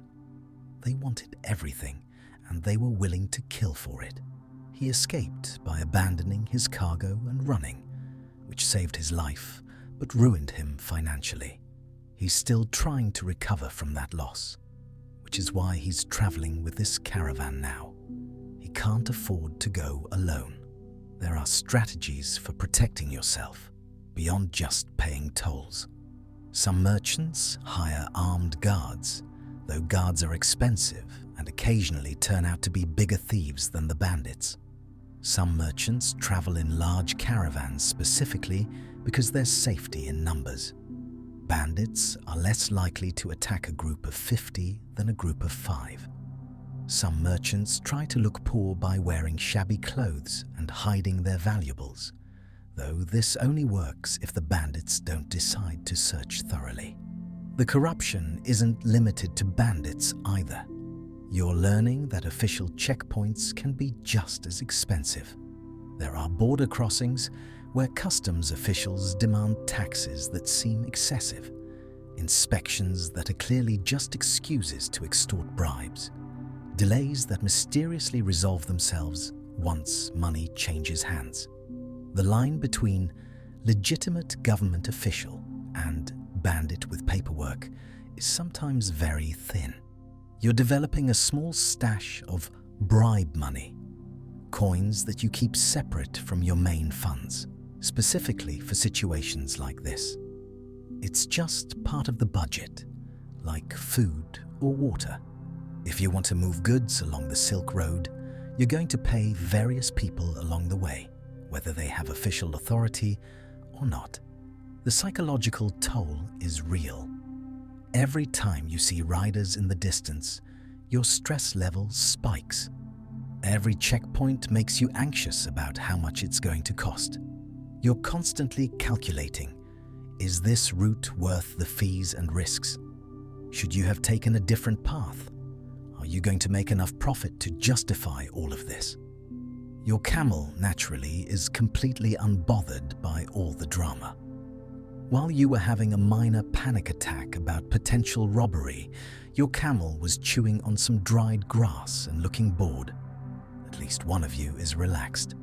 They wanted everything, and they were willing to kill for it. He escaped by abandoning his cargo and running, which saved his life but ruined him financially. He's still trying to recover from that loss, which is why he's traveling with this caravan now. He can't afford to go alone. There are strategies for protecting yourself beyond just paying tolls. Some merchants hire armed guards, though guards are expensive and occasionally turn out to be bigger thieves than the bandits. Some merchants travel in large caravans specifically because there's safety in numbers. Bandits are less likely to attack a group of 50 than a group of 5. Some merchants try to look poor by wearing shabby clothes and hiding their valuables, though this only works if the bandits don't decide to search thoroughly. The corruption isn't limited to bandits either. You're learning that official checkpoints can be just as expensive. There are border crossings where customs officials demand taxes that seem excessive, inspections that are clearly just excuses to extort bribes, delays that mysteriously resolve themselves once money changes hands. The line between legitimate government official and bandit with paperwork is sometimes very thin. You're developing a small stash of bribe money, coins that you keep separate from your main funds, specifically for situations like this. It's just part of the budget, like food or water. If you want to move goods along the Silk Road, you're going to pay various people along the way, whether they have official authority or not. The psychological toll is real. Every time you see riders in the distance, your stress level spikes. Every checkpoint makes you anxious about how much it's going to cost. You're constantly calculating, is this route worth the fees and risks? Should you have taken a different path? Are you going to make enough profit to justify all of this? Your camel, naturally, is completely unbothered by all the drama. While you were having a minor panic attack about potential robbery, your camel was chewing on some dried grass and looking bored. At least one of you is relaxed.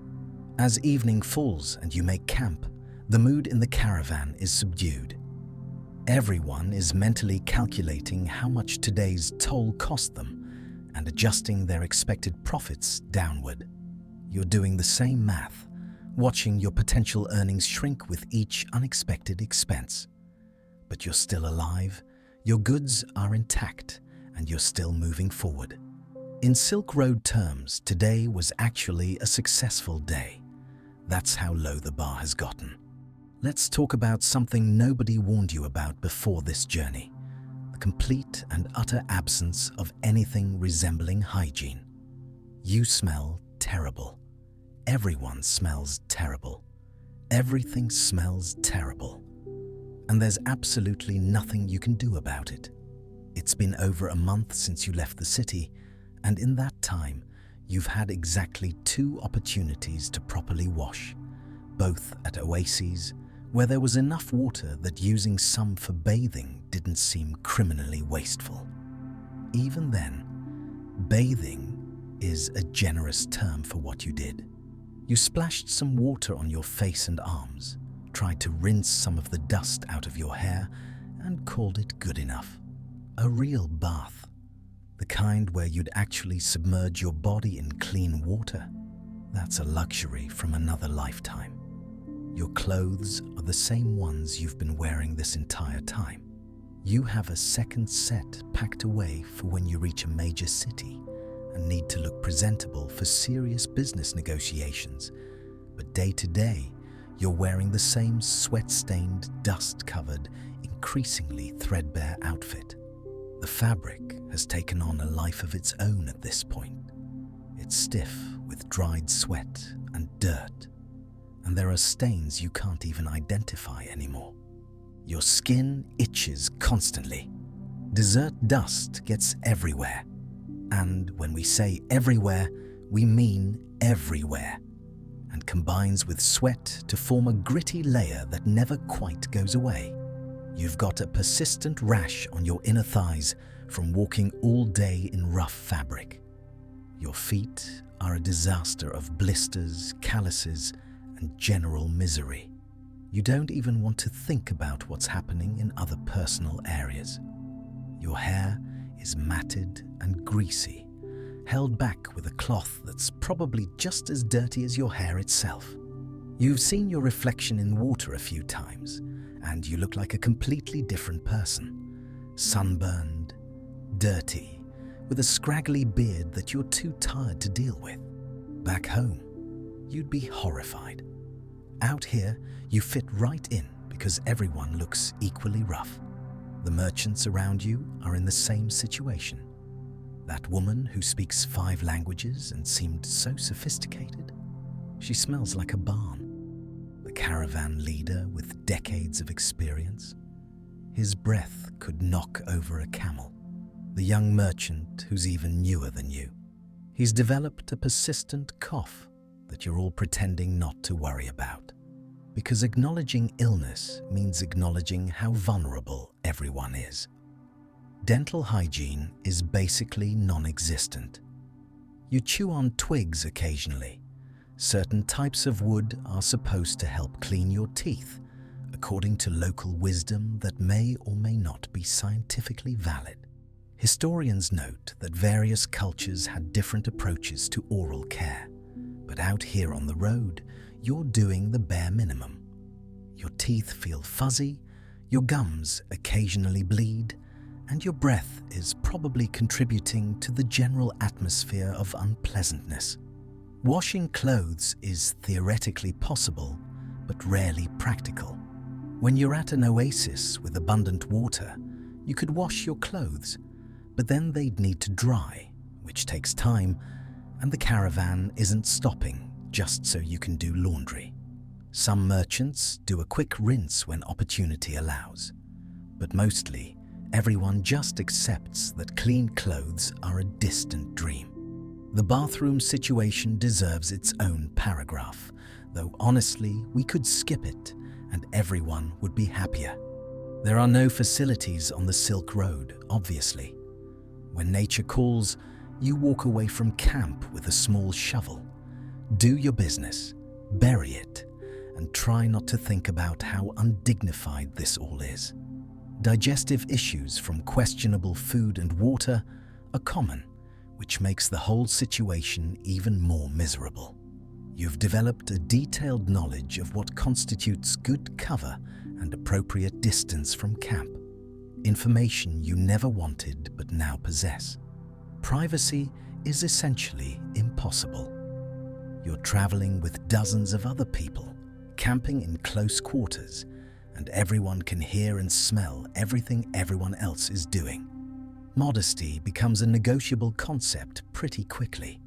As evening falls and you make camp, the mood in the caravan is subdued. Everyone is mentally calculating how much today's toll cost them and adjusting their expected profits downward. You're doing the same math, watching your potential earnings shrink with each unexpected expense. But you're still alive, your goods are intact, and you're still moving forward. In Silk Road terms, today was actually a successful day. That's how low the bar has gotten. Let's talk about something nobody warned you about before this journey: the complete and utter absence of anything resembling hygiene. You smell terrible. Everyone smells terrible. Everything smells terrible. And there's absolutely nothing you can do about it. It's been over a month since you left the city, and in that time, you've had exactly 2 opportunities to properly wash, both at Oases, where there was enough water that using some for bathing didn't seem criminally wasteful. Even then, bathing is a generous term for what you did. You splashed some water on your face and arms, tried to rinse some of the dust out of your hair, and called it good enough. A real bath. The kind where you'd actually submerge your body in clean water. That's a luxury from another lifetime. Your clothes are the same ones you've been wearing this entire time. You have a second set packed away for when you reach a major city and need to look presentable for serious business negotiations. But day to day, you're wearing the same sweat-stained, dust-covered, increasingly threadbare outfit. The fabric has taken on a life of its own at this point. It's stiff with dried sweat and dirt, and there are stains you can't even identify anymore. Your skin itches constantly. Dessert dust gets everywhere. And when we say everywhere, we mean everywhere, and combines with sweat to form a gritty layer that never quite goes away. You've got a persistent rash on your inner thighs from walking all day in rough fabric. Your feet are a disaster of blisters, calluses, and general misery. You don't even want to think about what's happening in other personal areas. Your hair is matted and greasy, held back with a cloth that's probably just as dirty as your hair itself. You've seen your reflection in water a few times, and you look like a completely different person. Sunburned, dirty, with a scraggly beard that you're too tired to deal with. Back home, you'd be horrified. Out here, you fit right in because everyone looks equally rough. The merchants around you are in the same situation. That woman who speaks 5 languages and seemed so sophisticated, she smells like a barn. The caravan leader with decades of experience, his breath could knock over a camel. The young merchant who's even newer than you. He's developed a persistent cough that you're all pretending not to worry about. Because acknowledging illness means acknowledging how vulnerable everyone is. Dental hygiene is basically non-existent. You chew on twigs occasionally. Certain types of wood are supposed to help clean your teeth, according to local wisdom that may or may not be scientifically valid. Historians note that various cultures had different approaches to oral care, but out here on the road, you're doing the bare minimum. Your teeth feel fuzzy, your gums occasionally bleed, and your breath is probably contributing to the general atmosphere of unpleasantness. Washing clothes is theoretically possible, but rarely practical. When you're at an oasis with abundant water, you could wash your clothes, but then they'd need to dry, which takes time, and the caravan isn't stopping just so you can do laundry. Some merchants do a quick rinse when opportunity allows, but mostly everyone just accepts that clean clothes are a distant dream. The bathroom situation deserves its own paragraph, though honestly we could skip it and everyone would be happier. There are no facilities on the Silk Road, obviously. When nature calls, you walk away from camp with a small shovel. Do your business, bury it, and try not to think about how undignified this all is. Digestive issues from questionable food and water are common, which makes the whole situation even more miserable. You've developed a detailed knowledge of what constitutes good cover and appropriate distance from camp. Information you never wanted but now possess. Privacy is essentially impossible. You're traveling with dozens of other people, camping in close quarters, and everyone can hear and smell everything everyone else is doing. Modesty becomes a negotiable concept pretty quickly.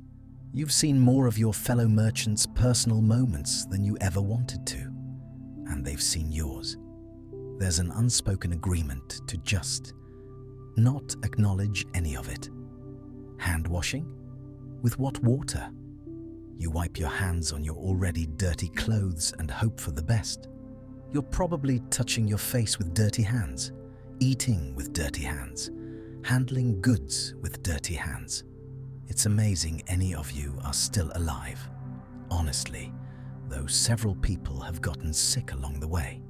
You've seen more of your fellow merchants' personal moments than you ever wanted to, and they've seen yours. There's an unspoken agreement to just not acknowledge any of it. Hand washing? With what water? You wipe your hands on your already dirty clothes and hope for the best. You're probably touching your face with dirty hands, eating with dirty hands, handling goods with dirty hands. It's amazing any of you are still alive. Honestly, though several people have gotten sick along the way.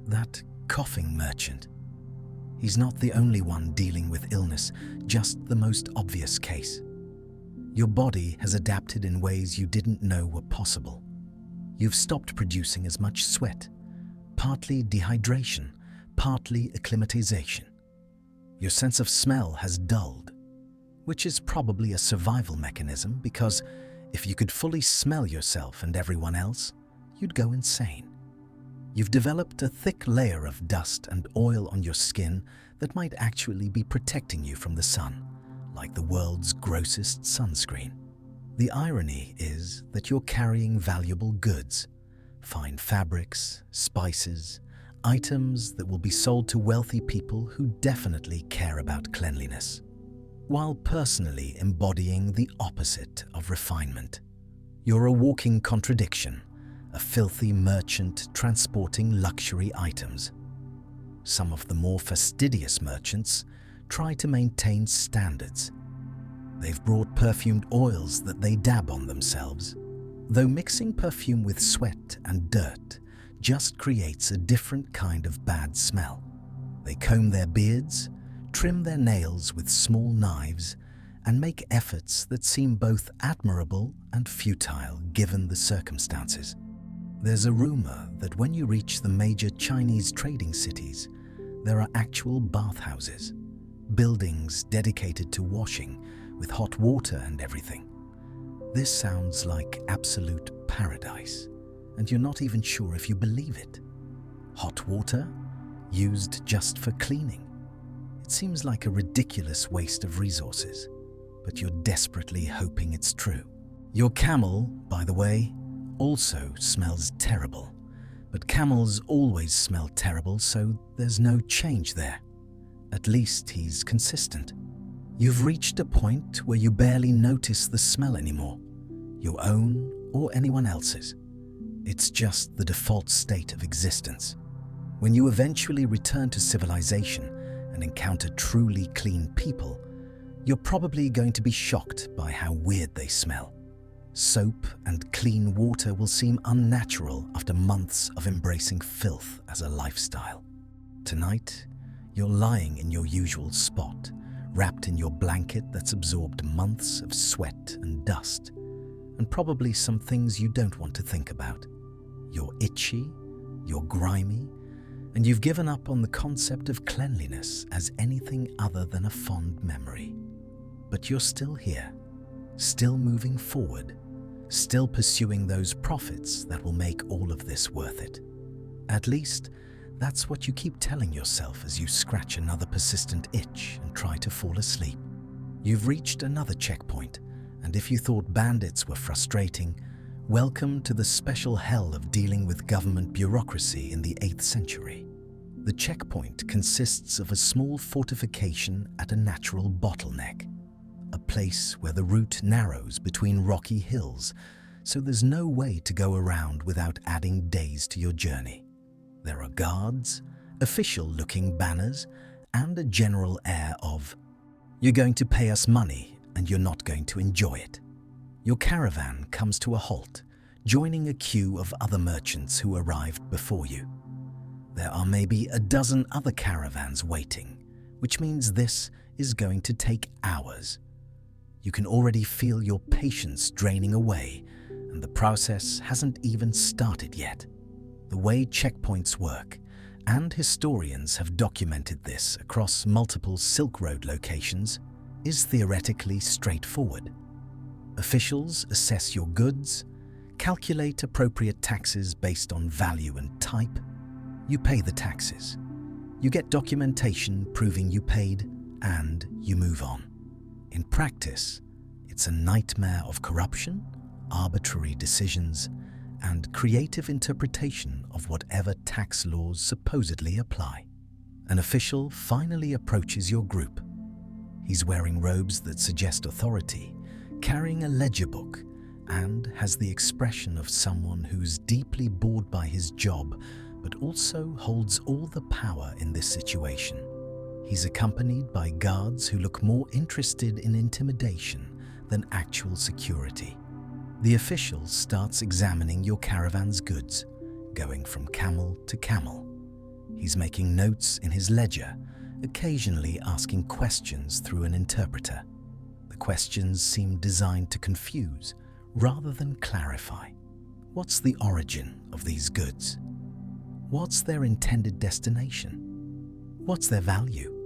That coughing merchant. He's not the only one dealing with illness, just the most obvious case. Your body has adapted in ways you didn't know were possible. You've stopped producing as much sweat, partly dehydration, partly acclimatization. Your sense of smell has dulled, which is probably a survival mechanism because if you could fully smell yourself and everyone else, you'd go insane. You've developed a thick layer of dust and oil on your skin that might actually be protecting you from the sun, like the world's grossest sunscreen. The irony is that you're carrying valuable goods, fine fabrics, spices, items that will be sold to wealthy people who definitely care about cleanliness, while personally embodying the opposite of refinement. You're a walking contradiction, a filthy merchant transporting luxury items. Some of the more fastidious merchants try to maintain standards. They've brought perfumed oils that they dab on themselves, though mixing perfume with sweat and dirt just creates a different kind of bad smell. They comb their beards, trim their nails with small knives, and make efforts that seem both admirable and futile given the circumstances. There's a rumor that when you reach the major Chinese trading cities, there are actual bathhouses, buildings dedicated to washing with hot water and everything. This sounds like absolute paradise, and you're not even sure if you believe it. Hot water, used just for cleaning. It seems like a ridiculous waste of resources, but you're desperately hoping it's true. Your camel, by the way, also smells terrible, but camels always smell terrible, so there's no change there. At least he's consistent. You've reached a point where you barely notice the smell anymore, your own or anyone else's. It's just the default state of existence. When you eventually return to civilization and encounter truly clean people, you're probably going to be shocked by how weird they smell. Soap and clean water will seem unnatural after months of embracing filth as a lifestyle. Tonight, you're lying in your usual spot, wrapped in your blanket that's absorbed months of sweat and dust, and probably some things you don't want to think about. You're itchy, you're grimy, and you've given up on the concept of cleanliness as anything other than a fond memory. But you're still here, still moving forward, still pursuing those profits that will make all of this worth it. At least, that's what you keep telling yourself as you scratch another persistent itch and try to fall asleep. You've reached another checkpoint, and if you thought bandits were frustrating, welcome to the special hell of dealing with government bureaucracy in the 8th century. The checkpoint consists of a small fortification at a natural bottleneck, a place where the route narrows between rocky hills, so there's no way to go around without adding days to your journey. There are guards, official-looking banners, and a general air of, "You're going to pay us money and you're not going to enjoy it." Your caravan comes to a halt, joining a queue of other merchants who arrived before you. There are maybe a dozen other caravans waiting, which means this is going to take hours. You can already feel your patience draining away, and the process hasn't even started yet. The way checkpoints work, and historians have documented this across multiple Silk Road locations, is theoretically straightforward. Officials assess your goods, calculate appropriate taxes based on value and type. You pay the taxes. You get documentation proving you paid, and you move on. In practice, it's a nightmare of corruption, arbitrary decisions, and creative interpretation of whatever tax laws supposedly apply. An official finally approaches your group. He's wearing robes that suggest authority, carrying a ledger book, and has the expression of someone who's deeply bored by his job, but also holds all the power in this situation. He's accompanied by guards who look more interested in intimidation than actual security. The official starts examining your caravan's goods, going from camel to camel. He's making notes in his ledger occasionally asking questions through an interpreter. The questions seem designed to confuse rather than clarify. What's the origin of these goods? What's their intended destination? What's their value?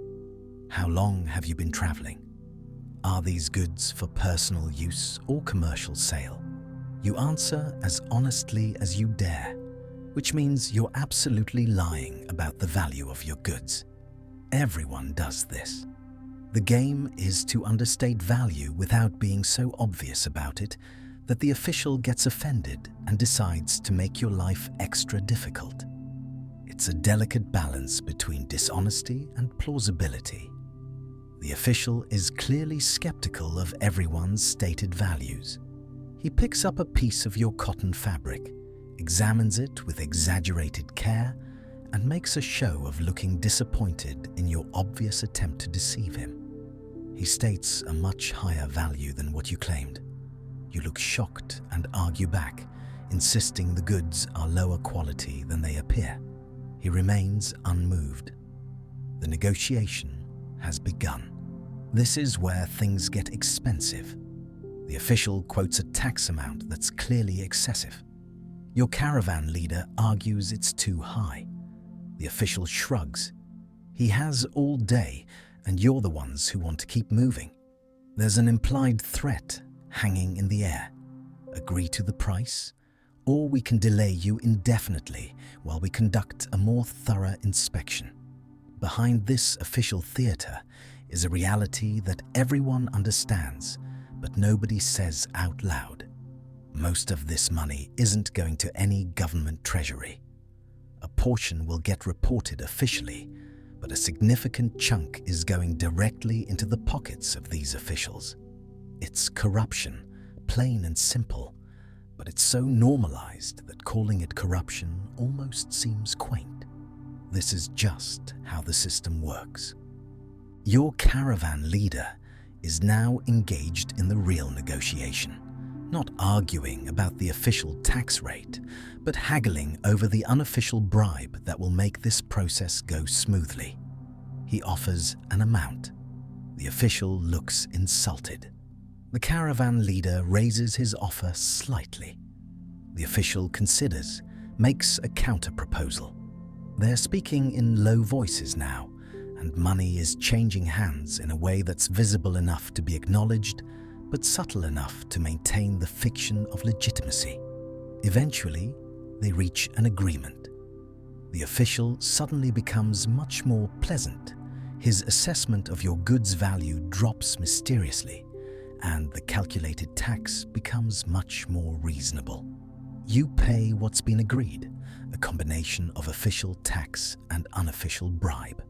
How long have you been traveling? Are these goods for personal use or commercial sale? You answer as honestly as you dare, which means you're absolutely lying about the value of your goods. Everyone does this. The game is to understate value without being so obvious about it that the official gets offended and decides to make your life extra difficult. It's a delicate balance between dishonesty and plausibility. The official is clearly skeptical of everyone's stated values. He picks up a piece of your cotton fabric, examines it with exaggerated care, and makes a show of looking disappointed in your obvious attempt to deceive him. He states a much higher value than what you claimed. You look shocked and argue back, insisting the goods are lower quality than they appear. He remains unmoved. The negotiation has begun. This is where things get expensive. The official quotes a tax amount that's clearly excessive. Your caravan leader argues it's too high. The official shrugs. He has all day, and you're the ones who want to keep moving. There's an implied threat hanging in the air. Agree to the price, or we can delay you indefinitely while we conduct a more thorough inspection. Behind this official theater is a reality that everyone understands, but nobody says out loud. Most of this money isn't going to any government treasury. A portion will get reported officially, but a significant chunk is going directly into the pockets of these officials. It's corruption, plain and simple, but it's so normalized that calling it corruption almost seems quaint. This is just how the system works. Your caravan leader is now engaged in the real negotiation, not arguing about the official tax rate, but haggling over the unofficial bribe that will make this process go smoothly. He offers an amount. The official looks insulted. The caravan leader raises his offer slightly. The official considers, makes a counter-proposal. They're speaking in low voices now, and money is changing hands in a way that's visible enough to be acknowledged, but subtle enough to maintain the fiction of legitimacy. Eventually, they reach an agreement. The official suddenly becomes much more pleasant. His assessment of your goods' value drops mysteriously, and the calculated tax becomes much more reasonable. You pay what's been agreed, a combination of official tax and unofficial bribe,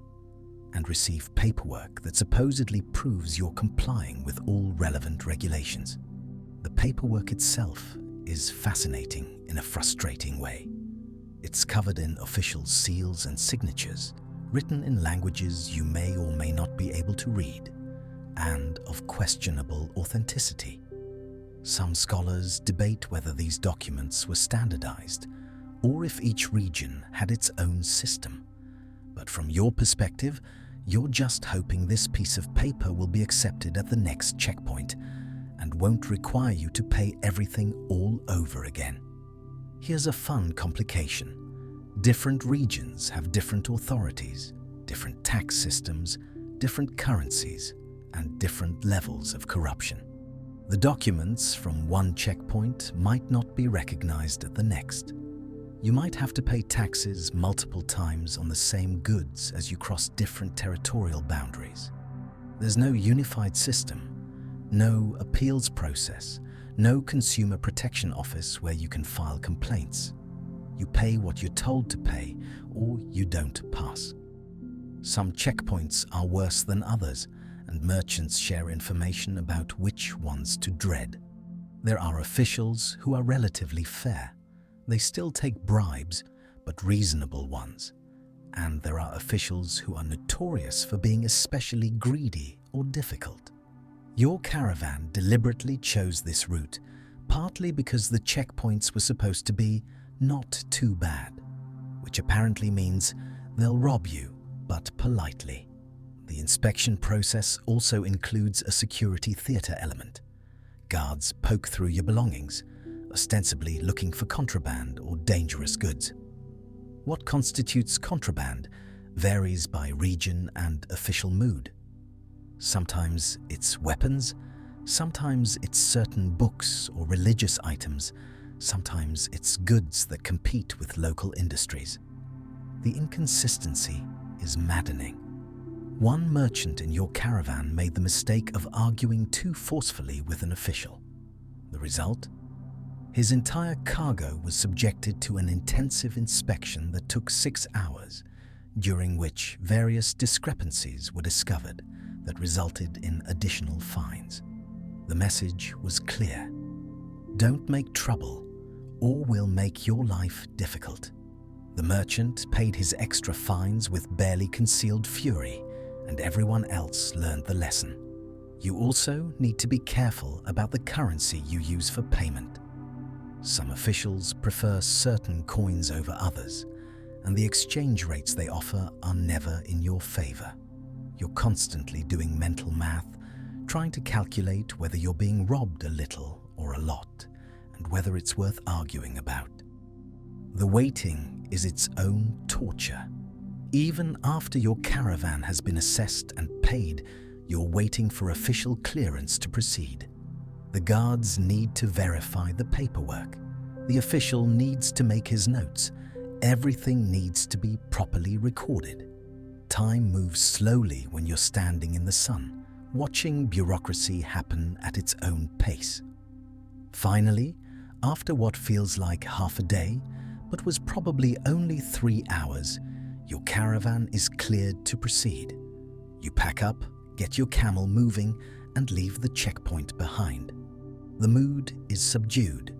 and receive paperwork that supposedly proves you're complying with all relevant regulations. The paperwork itself is fascinating in a frustrating way. It's covered in official seals and signatures, written in languages you may or may not be able to read, and of questionable authenticity. Some scholars debate whether these documents were standardized, or if each region had its own system. But from your perspective, you're just hoping this piece of paper will be accepted at the next checkpoint and won't require you to pay everything all over again. Here's a fun complication. Different regions have different authorities, different tax systems, different currencies, and different levels of corruption. The documents from one checkpoint might not be recognized at the next. You might have to pay taxes multiple times on the same goods as you cross different territorial boundaries. There's no unified system, no appeals process, no consumer protection office where you can file complaints. You pay what you're told to pay, or you don't pass. Some checkpoints are worse than others, and merchants share information about which ones to dread. There are officials who are relatively fair. They still take bribes, but reasonable ones. And there are officials who are notorious for being especially greedy or difficult. Your caravan deliberately chose this route, partly because the checkpoints were supposed to be not too bad, which apparently means they'll rob you, but politely. The inspection process also includes a security theatre element. Guards poke through your belongings, ostensibly looking for contraband or dangerous goods. What constitutes contraband varies by region and official mood. Sometimes it's weapons, sometimes it's certain books or religious items, sometimes it's goods that compete with local industries. The inconsistency is maddening. One merchant in your caravan made the mistake of arguing too forcefully with an official. The result? His entire cargo was subjected to an intensive inspection that took 6 hours, during which various discrepancies were discovered that resulted in additional fines. The message was clear: don't make trouble, or we'll make your life difficult. The merchant paid his extra fines with barely concealed fury, and everyone else learned the lesson. You also need to be careful about the currency you use for payment. Some officials prefer certain coins over others, and the exchange rates they offer are never in your favor. You're constantly doing mental math, trying to calculate whether you're being robbed a little or a lot, and whether it's worth arguing about. The waiting is its own torture. Even after your caravan has been assessed and paid, you're waiting for official clearance to proceed. The guards need to verify the paperwork. The official needs to make his notes. Everything needs to be properly recorded. Time moves slowly when you're standing in the sun, watching bureaucracy happen at its own pace. Finally, after what feels like half a day, but was probably only 3 hours, your caravan is cleared to proceed. You pack up, get your camel moving, and leave the checkpoint behind. The mood is subdued.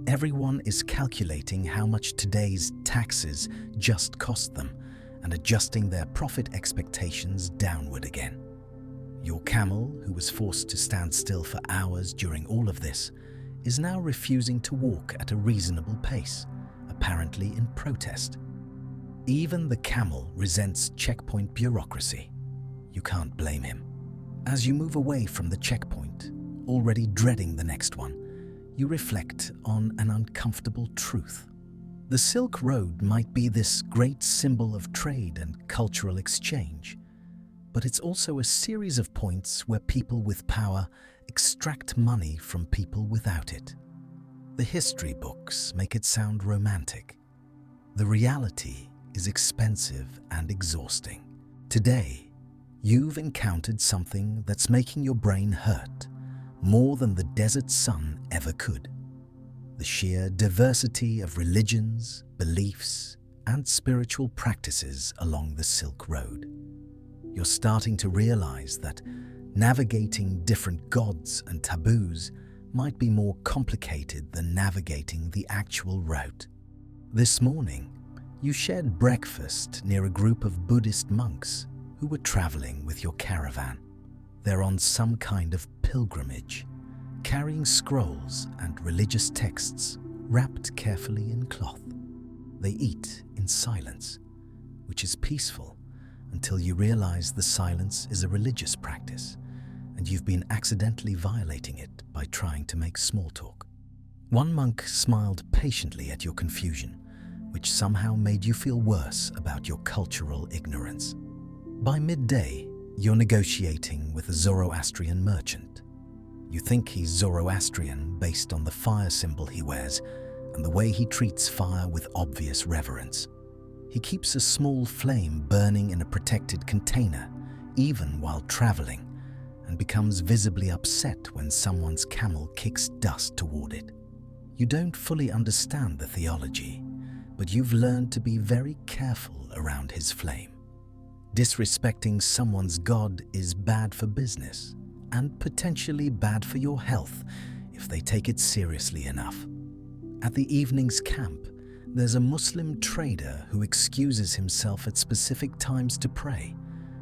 Everyone is calculating how much today's taxes just cost them and adjusting their profit expectations downward again. Your camel, who was forced to stand still for hours during all of this, is now refusing to walk at a reasonable pace, apparently in protest. Even the camel resents checkpoint bureaucracy. You can't blame him. As you move away from the checkpoint, already dreading the next one, you reflect on an uncomfortable truth. The Silk Road might be this great symbol of trade and cultural exchange, but it's also a series of points where people with power extract money from people without it. The history books make it sound romantic. The reality is expensive and exhausting. Today, you've encountered something that's making your brain hurt more than the desert sun ever could. The sheer diversity of religions, beliefs, and spiritual practices along the Silk Road. You're starting to realize that navigating different gods and taboos might be more complicated than navigating the actual route. This morning, you shared breakfast near a group of Buddhist monks who were traveling with your caravan. They're on some kind of pilgrimage, carrying scrolls and religious texts wrapped carefully in cloth. They eat in silence, which is peaceful until you realize the silence is a religious practice and you've been accidentally violating it by trying to make small talk. One monk smiled patiently at your confusion, which somehow made you feel worse about your cultural ignorance. By midday, you're negotiating with a Zoroastrian merchant. You think he's Zoroastrian based on the fire symbol he wears and the way he treats fire with obvious reverence. He keeps a small flame burning in a protected container, even while traveling, and becomes visibly upset when someone's camel kicks dust toward it. You don't fully understand the theology, but you've learned to be very careful around his flame. Disrespecting someone's god is bad for business and potentially bad for your health if they take it seriously enough. At the evening's camp, there's a Muslim trader who excuses himself at specific times to pray,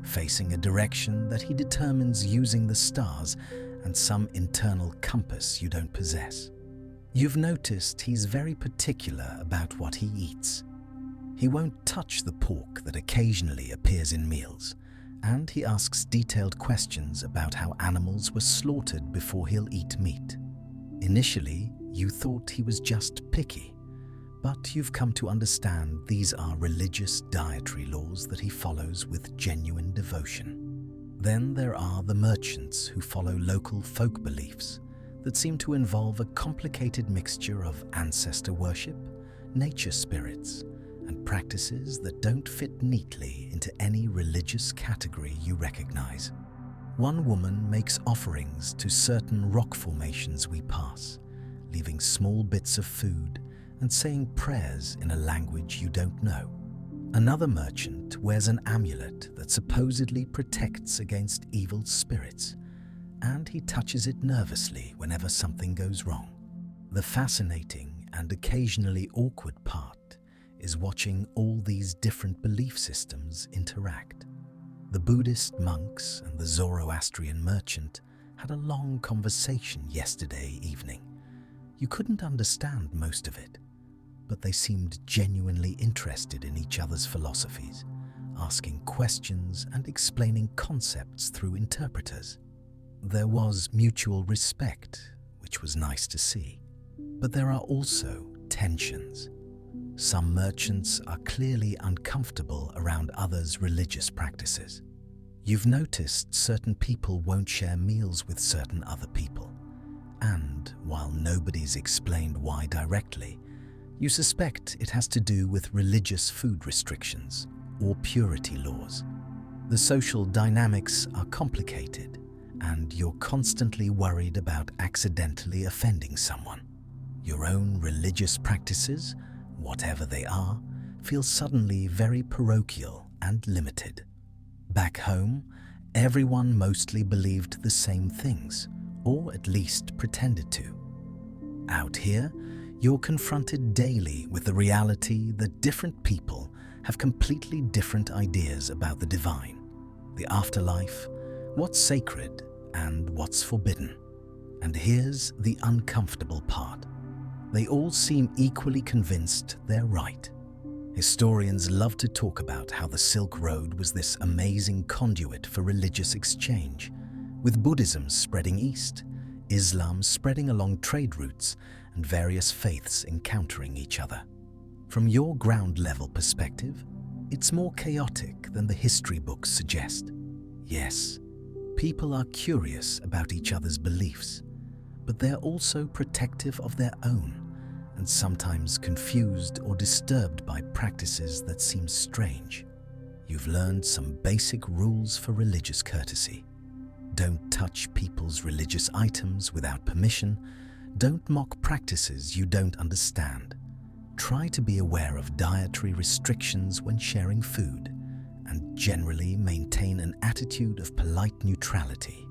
facing a direction that he determines using the stars and some internal compass you don't possess. You've noticed he's very particular about what he eats. He won't touch the pork that occasionally appears in meals, And he asks detailed questions about how animals were slaughtered before he'll eat meat. Initially, you thought he was just picky, but you've come to understand these are religious dietary laws that he follows with genuine devotion. Then there are the merchants who follow local folk beliefs that seem to involve a complicated mixture of ancestor worship, nature spirits, and practices that don't fit neatly into any religious category you recognize. One woman makes offerings to certain rock formations we pass, leaving small bits of food and saying prayers in a language you don't know. Another merchant wears an amulet that supposedly protects against evil spirits, and he touches it nervously whenever something goes wrong. The fascinating and occasionally awkward part is watching all these different belief systems interact. The Buddhist monks and the Zoroastrian merchant had a long conversation yesterday evening. You couldn't understand most of it, but they seemed genuinely interested in each other's philosophies, asking questions and explaining concepts through interpreters. There was mutual respect, which was nice to see, but there are also tensions. Some merchants are clearly uncomfortable around others' religious practices. You've noticed certain people won't share meals with certain other people, and while nobody's explained why directly, you suspect it has to do with religious food restrictions or purity laws. The social dynamics are complicated, and you're constantly worried about accidentally offending someone. Your own religious practices, whatever they are, feel suddenly very parochial and limited. Back home, everyone mostly believed the same things, or at least pretended to. Out here, you're confronted daily with the reality that different people have completely different ideas about the divine, the afterlife, what's sacred, and what's forbidden. And here's the uncomfortable part. They all seem equally convinced they're right. Historians love to talk about how the Silk Road was this amazing conduit for religious exchange, with Buddhism spreading east, Islam spreading along trade routes, and various faiths encountering each other. From your ground-level perspective, it's more chaotic than the history books suggest. Yes, people are curious about each other's beliefs, but they're also protective of their own, and sometimes confused or disturbed by practices that seem strange. You've learned some basic rules for religious courtesy. Don't touch people's religious items without permission. Don't mock practices you don't understand. Try to be aware of dietary restrictions when sharing food, and generally maintain an attitude of polite neutrality.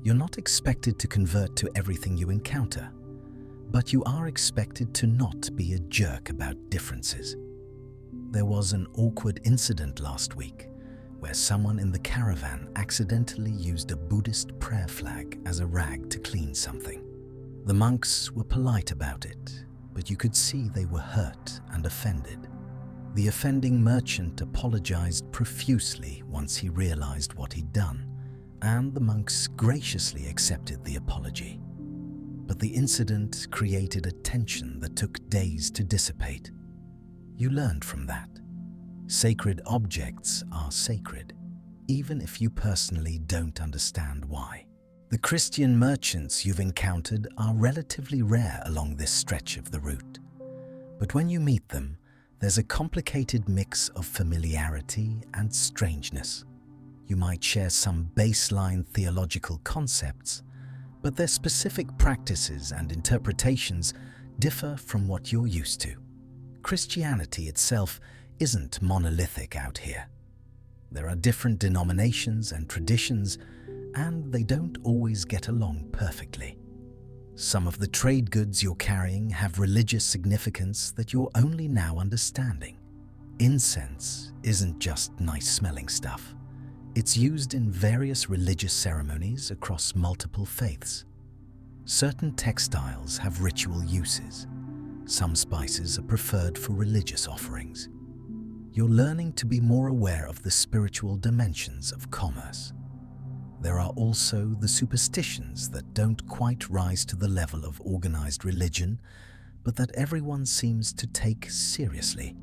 You're not expected to convert to everything you encounter, but you are expected to not be a jerk about differences. There was an awkward incident last week where someone in the caravan accidentally used a Buddhist prayer flag as a rag to clean something. The monks were polite about it, but you could see they were hurt and offended. The offending merchant apologized profusely once he realized what he'd done, and the monks graciously accepted the apology. But the incident created a tension that took days to dissipate. You learned from that. Sacred objects are sacred, even if you personally don't understand why. The Christian merchants you've encountered are relatively rare along this stretch of the route. But when you meet them, there's a complicated mix of familiarity and strangeness. You might share some baseline theological concepts, but their specific practices and interpretations differ from what you're used to. Christianity itself isn't monolithic out here. There are different denominations and traditions, and they don't always get along perfectly. Some of the trade goods you're carrying have religious significance that you're only now understanding. Incense isn't just nice-smelling stuff. It's used in various religious ceremonies across multiple faiths. Certain textiles have ritual uses. Some spices are preferred for religious offerings. You're learning to be more aware of the spiritual dimensions of commerce. There are also the superstitions that don't quite rise to the level of organized religion, but that everyone seems to take seriously.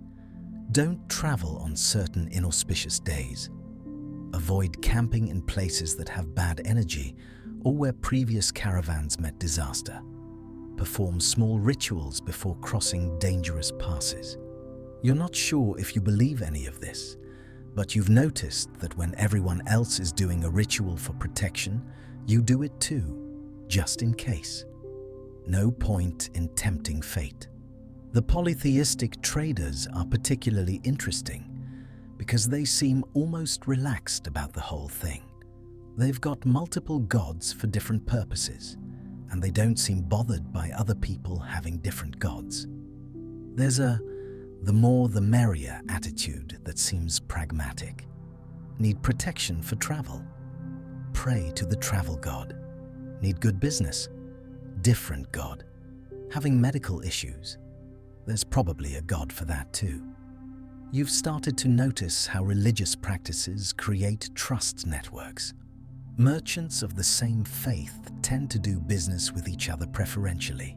Don't travel on certain inauspicious days. Avoid camping in places that have bad energy or where previous caravans met disaster. Perform small rituals before crossing dangerous passes. You're not sure if you believe any of this, but you've noticed that when everyone else is doing a ritual for protection, you do it too, just in case. No point in tempting fate. The polytheistic traders are particularly interesting because they seem almost relaxed about the whole thing. They've got multiple gods for different purposes, and they don't seem bothered by other people having different gods. There's a the more the merrier attitude that seems pragmatic. Need protection for travel? Pray to the travel god. Need good business? Different god. Having medical issues? There's probably a god for that too. You've started to notice how religious practices create trust networks. Merchants of the same faith tend to do business with each other preferentially,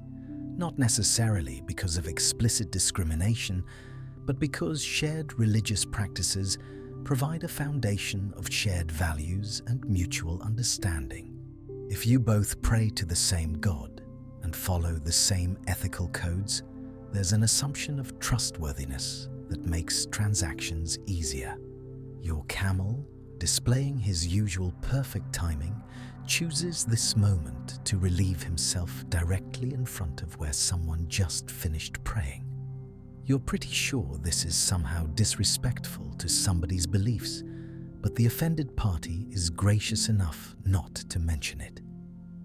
not necessarily because of explicit discrimination, but because shared religious practices provide a foundation of shared values and mutual understanding. If you both pray to the same God and follow the same ethical codes, there's an assumption of trustworthiness that makes transactions easier. Your camel, displaying his usual perfect timing, chooses this moment to relieve himself directly in front of where someone just finished praying. You're pretty sure this is somehow disrespectful to somebody's beliefs, but the offended party is gracious enough not to mention it.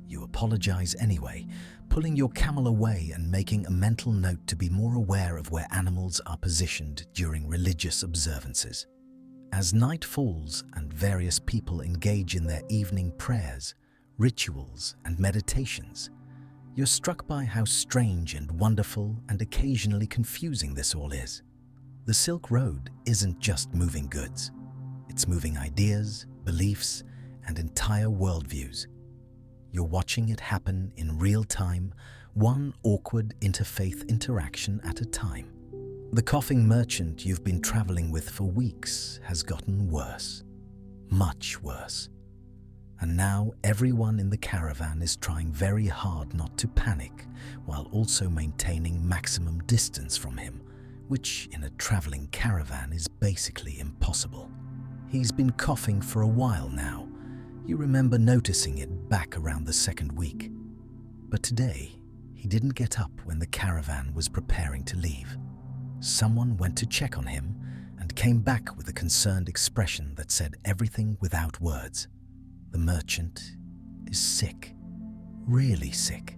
You apologize anyway, pulling your camel away and making a mental note to be more aware of where animals are positioned during religious observances. As night falls and various people engage in their evening prayers, rituals, and meditations, you're struck by how strange and wonderful and occasionally confusing this all is. The Silk Road isn't just moving goods. It's moving ideas, beliefs, and entire worldviews. You're watching it happen in real time, one awkward interfaith interaction at a time. The coughing merchant you've been traveling with for weeks has gotten worse, much worse. And now everyone in the caravan is trying very hard not to panic while also maintaining maximum distance from him, which in a traveling caravan is basically impossible. He's been coughing for a while now. You remember noticing it back around the second week. But today, he didn't get up when the caravan was preparing to leave. Someone went to check on him and came back with a concerned expression that said everything without words. The merchant is sick, really sick.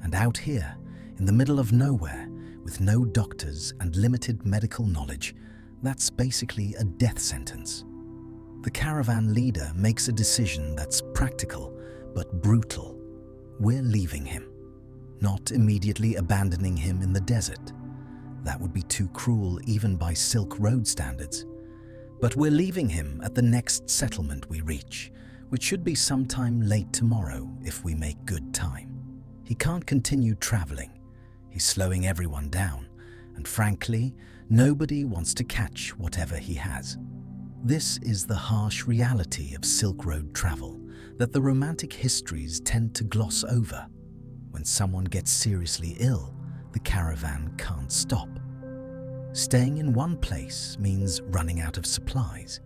And out here, in the middle of nowhere, with no doctors and limited medical knowledge, that's basically a death sentence. The caravan leader makes a decision that's practical but brutal. We're leaving him, not immediately abandoning him in the desert. That would be too cruel even by Silk Road standards. But we're leaving him at the next settlement we reach, which should be sometime late tomorrow if we make good time. He can't continue traveling. He's slowing everyone down, and frankly, nobody wants to catch whatever he has. This is the harsh reality of Silk Road travel that the romantic histories tend to gloss over. When someone gets seriously ill, the caravan can't stop. Staying in one place means running out of supplies.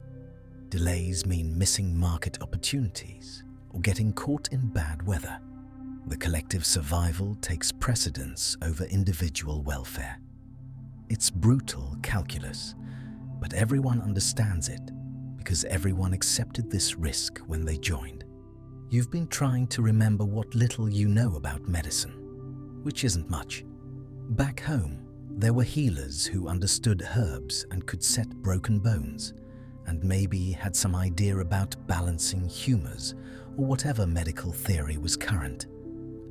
Delays mean missing market opportunities or getting caught in bad weather. The collective survival takes precedence over individual welfare. It's brutal calculus, but everyone understands it because everyone accepted this risk when they joined. You've been trying to remember what little you know about medicine, which isn't much. Back home, there were healers who understood herbs and could set broken bones, and maybe had some idea about balancing humors or whatever medical theory was current.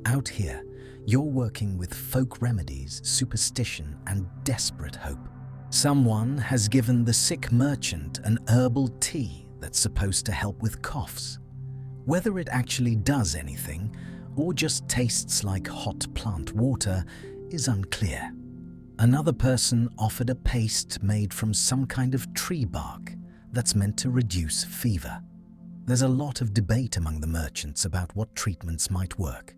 Out here, you're working with folk remedies, superstition, and desperate hope. Someone has given the sick merchant an herbal tea that's supposed to help with coughs. Whether it actually does anything or just tastes like hot plant water is unclear. Another person offered a paste made from some kind of tree bark that's meant to reduce fever. There's a lot of debate among the merchants about what treatments might work,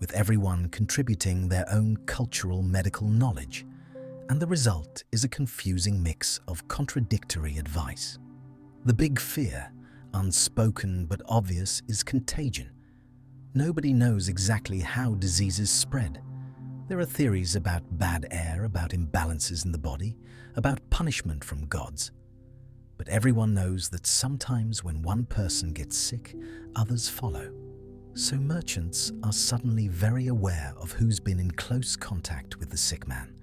with everyone contributing their own cultural medical knowledge, and the result is a confusing mix of contradictory advice. The big fear, unspoken but obvious, is contagion. Nobody knows exactly how diseases spread. There are theories about bad air, about imbalances in the body, about punishment from gods. But everyone knows that sometimes when one person gets sick, others follow. So merchants are suddenly very aware of who's been in close contact with the sick man,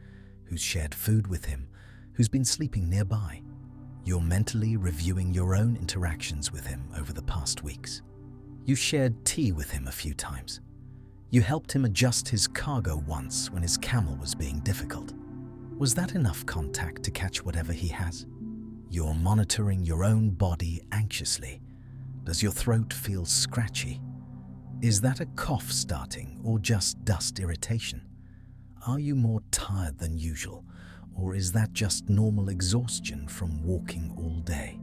who's shared food with him, who's been sleeping nearby. You're mentally reviewing your own interactions with him over the past weeks. You shared tea with him a few times. You helped him adjust his cargo once when his camel was being difficult. Was that enough contact to catch whatever he has? You're monitoring your own body anxiously. Does your throat feel scratchy? Is that a cough starting or just dust irritation? Are you more tired than usual, or is that just normal exhaustion from walking all day?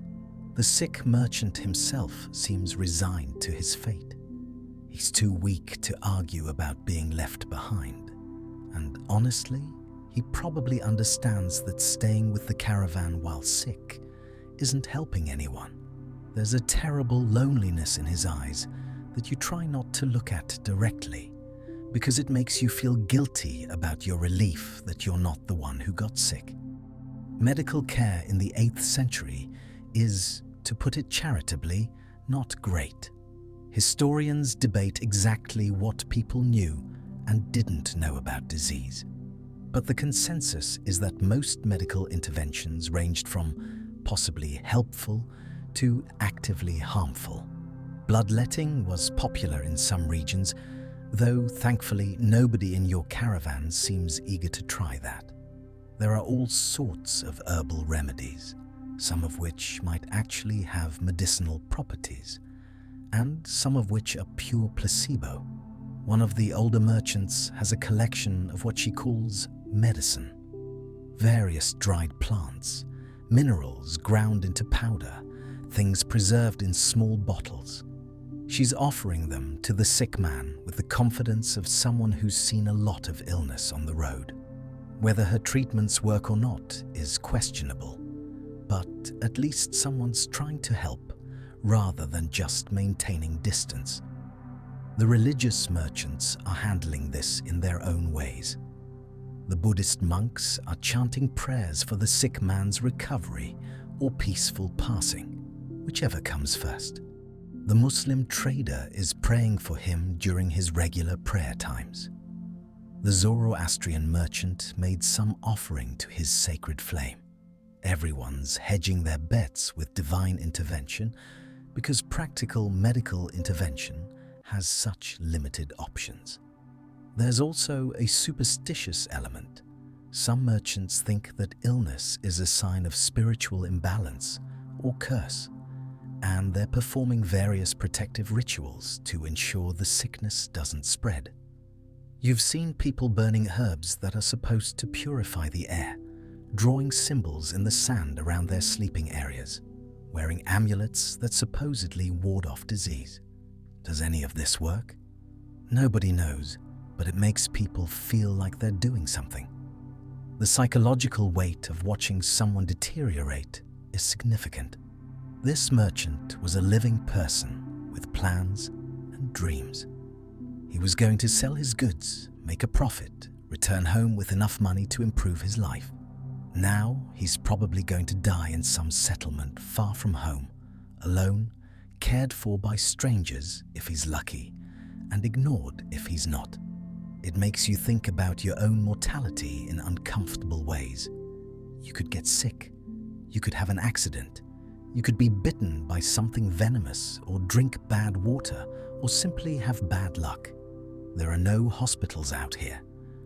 The sick merchant himself seems resigned to his fate. He's too weak to argue about being left behind. And honestly, he probably understands that staying with the caravan while sick isn't helping anyone. There's a terrible loneliness in his eyes that you try not to look at directly, because it makes you feel guilty about your relief that you're not the one who got sick. Medical care in the 8th century is, to put it charitably, not great. Historians debate exactly what people knew and didn't know about disease. But the consensus is that most medical interventions ranged from possibly helpful to actively harmful. Bloodletting was popular in some regions, though thankfully nobody in your caravan seems eager to try that. There are all sorts of herbal remedies, some of which might actually have medicinal properties, and some of which are pure placebo. One of the older merchants has a collection of what she calls medicine. Various dried plants, minerals ground into powder, things preserved in small bottles. She's offering them to the sick man with the confidence of someone who's seen a lot of illness on the road. Whether her treatments work or not is questionable, but at least someone's trying to help rather than just maintaining distance. The religious merchants are handling this in their own ways. The Buddhist monks are chanting prayers for the sick man's recovery or peaceful passing, whichever comes first. The Muslim trader is praying for him during his regular prayer times. The Zoroastrian merchant made some offering to his sacred flame. Everyone's hedging their bets with divine intervention because practical medical intervention has such limited options. There's also a superstitious element. Some merchants think that illness is a sign of spiritual imbalance or curse, and they're performing various protective rituals to ensure the sickness doesn't spread. You've seen people burning herbs that are supposed to purify the air, drawing symbols in the sand around their sleeping areas, wearing amulets that supposedly ward off disease. Does any of this work? Nobody knows, but it makes people feel like they're doing something. The psychological weight of watching someone deteriorate is significant. This merchant was a living person with plans and dreams. He was going to sell his goods, make a profit, return home with enough money to improve his life. Now he's probably going to die in some settlement far from home, alone, cared for by strangers if he's lucky, and ignored if he's not. It makes you think about your own mortality in uncomfortable ways. You could get sick. You could have an accident. You could be bitten by something venomous, or drink bad water, or simply have bad luck. There are no hospitals out here,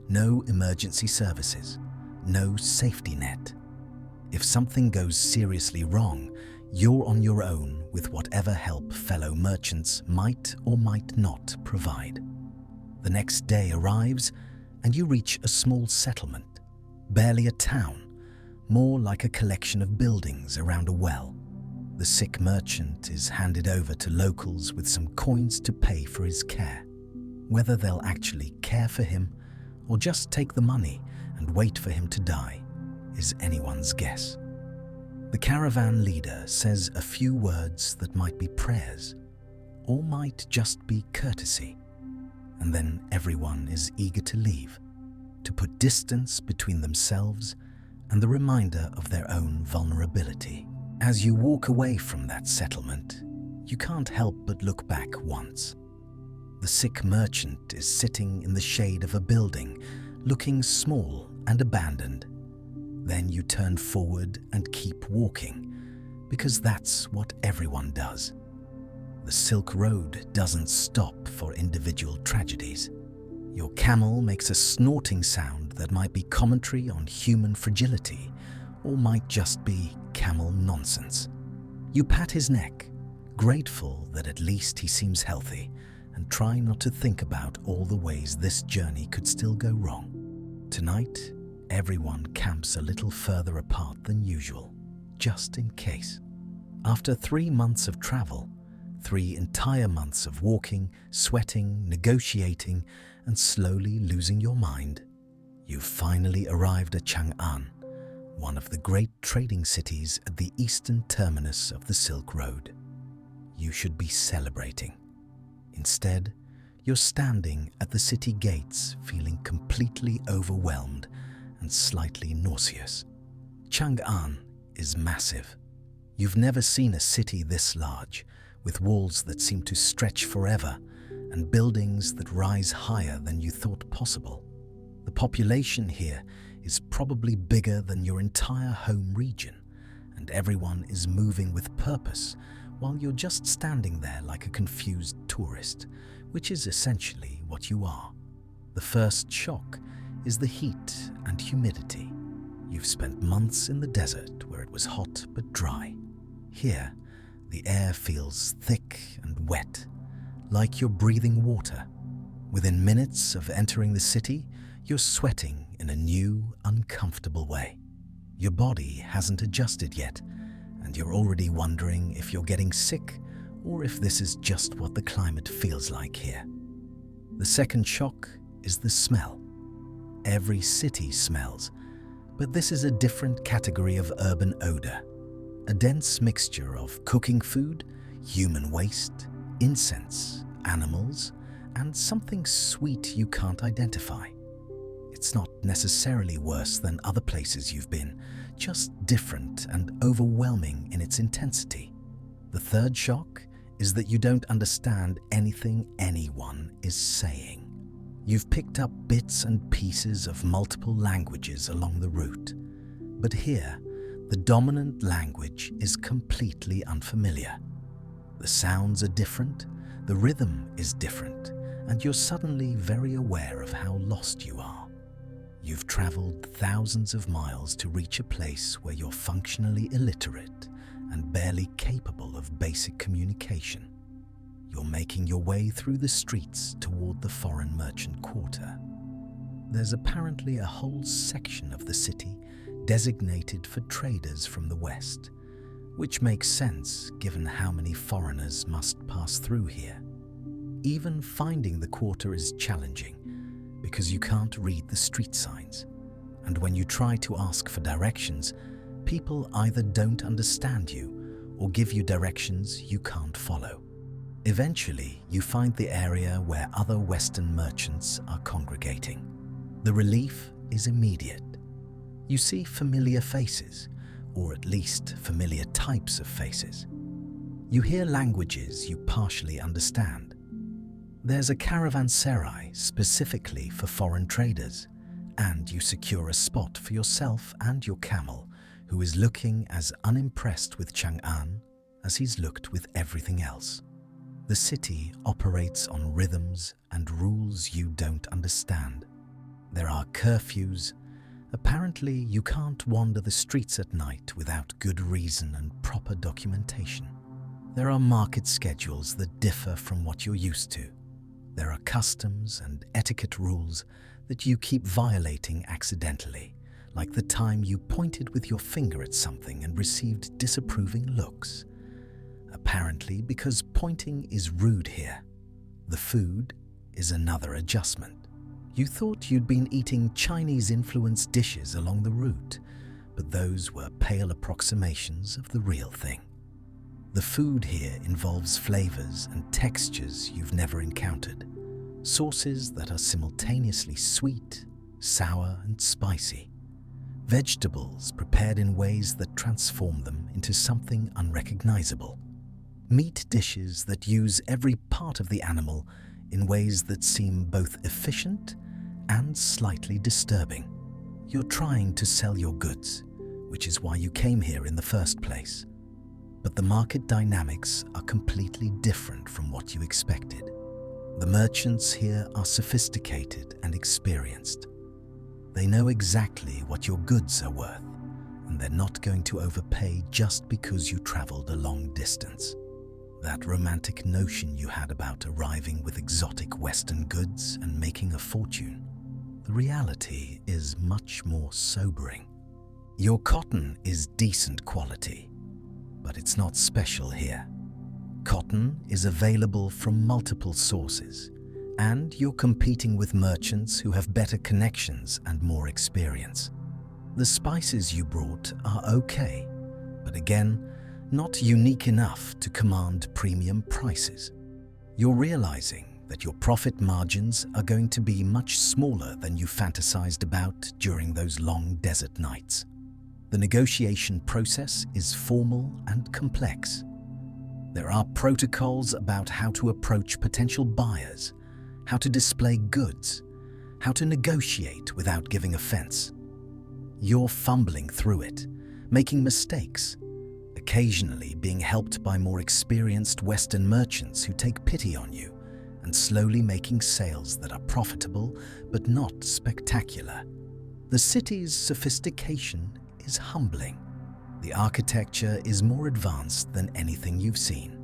no emergency services, no safety net. If something goes seriously wrong, you're on your own with whatever help fellow merchants might or might not provide. The next day arrives and you reach a small settlement, barely a town, more like a collection of buildings around a well. The sick merchant is handed over to locals with some coins to pay for his care. Whether they'll actually care for him or just take the money and wait for him to die is anyone's guess. The caravan leader says a few words that might be prayers or might just be courtesy, and then everyone is eager to leave, to put distance between themselves and the reminder of their own vulnerability. As you walk away from that settlement, you can't help but look back once. The sick merchant is sitting in the shade of a building, looking small and abandoned. Then you turn forward and keep walking, because that's what everyone does. The Silk Road doesn't stop for individual tragedies. Your camel makes a snorting sound that might be commentary on human fragility, or might just be camel nonsense. You pat his neck, grateful that at least he seems healthy, and try not to think about all the ways this journey could still go wrong. Tonight, everyone camps a little further apart than usual, just in case. After 3 months of travel, 3 entire months of walking, sweating, negotiating, and slowly losing your mind, you've finally arrived at Chang'an, one of the great trading cities at the eastern terminus of the Silk Road. You should be celebrating. Instead, you're standing at the city gates feeling completely overwhelmed and slightly nauseous. Chang'an is massive. You've never seen a city this large, with walls that seem to stretch forever and buildings that rise higher than you thought possible. The population here is probably bigger than your entire home region, and everyone is moving with purpose while you're just standing there like a confused tourist, which is essentially what you are. The first shock is the heat and humidity. You've spent months in the desert where it was hot but dry. Here, the air feels thick and wet, like you're breathing water. Within minutes of entering the city, you're sweating in a new, uncomfortable way. Your body hasn't adjusted yet, and you're already wondering if you're getting sick or if this is just what the climate feels like here. The second shock is the smell. Every city smells, but this is a different category of urban odor. A dense mixture of cooking food, human waste, incense, animals, and something sweet you can't identify. It's not necessarily worse than other places you've been, just different and overwhelming in its intensity. The third shock is that you don't understand anything anyone is saying. You've picked up bits and pieces of multiple languages along the route, but here, the dominant language is completely unfamiliar. The sounds are different, the rhythm is different, and you're suddenly very aware of how lost you are. You've traveled thousands of miles to reach a place where you're functionally illiterate and barely capable of basic communication. You're making your way through the streets toward the foreign merchant quarter. There's apparently a whole section of the city designated for traders from the West, which makes sense given how many foreigners must pass through here. Even finding the quarter is challenging because you can't read the street signs, and when you try to ask for directions, people either don't understand you or give you directions you can't follow. Eventually, you find the area where other Western merchants are congregating. The relief is immediate. You see familiar faces, or at least familiar types of faces. You hear languages you partially understand. There's a caravanserai specifically for foreign traders, and you secure a spot for yourself and your camel, who is looking as unimpressed with Chang'an as he's looked with everything else. The city operates on rhythms and rules you don't understand. There are curfews, Apparently, you can't wander the streets at night without good reason and proper documentation. There are market schedules that differ from what you're used to. There are customs and etiquette rules that you keep violating accidentally, like the time you pointed with your finger at something and received disapproving looks. Apparently, because pointing is rude here. The food is another adjustment. You thought you'd been eating Chinese-influenced dishes along the route, but those were pale approximations of the real thing. The food here involves flavors and textures you've never encountered, sauces that are simultaneously sweet, sour, and spicy, vegetables prepared in ways that transform them into something unrecognizable, meat dishes that use every part of the animal in ways that seem both efficient and slightly disturbing. You're trying to sell your goods, which is why you came here in the first place. But the market dynamics are completely different from what you expected. The merchants here are sophisticated and experienced. They know exactly what your goods are worth, and they're not going to overpay just because you traveled a long distance. That romantic notion you had about arriving with exotic Western goods and making a fortune, the reality is much more sobering. Your cotton is decent quality, but it's not special here. Cotton is available from multiple sources, and you're competing with merchants who have better connections and more experience. The spices you brought are okay, but again, not unique enough to command premium prices. You're realizing that your profit margins are going to be much smaller than you fantasized about during those long desert nights. The negotiation process is formal and complex. There are protocols about how to approach potential buyers, how to display goods, how to negotiate without giving offense. You're fumbling through it, making mistakes, occasionally being helped by more experienced Western merchants who take pity on you, and slowly making sales that are profitable but not spectacular. The city's sophistication is humbling. The architecture is more advanced than anything you've seen.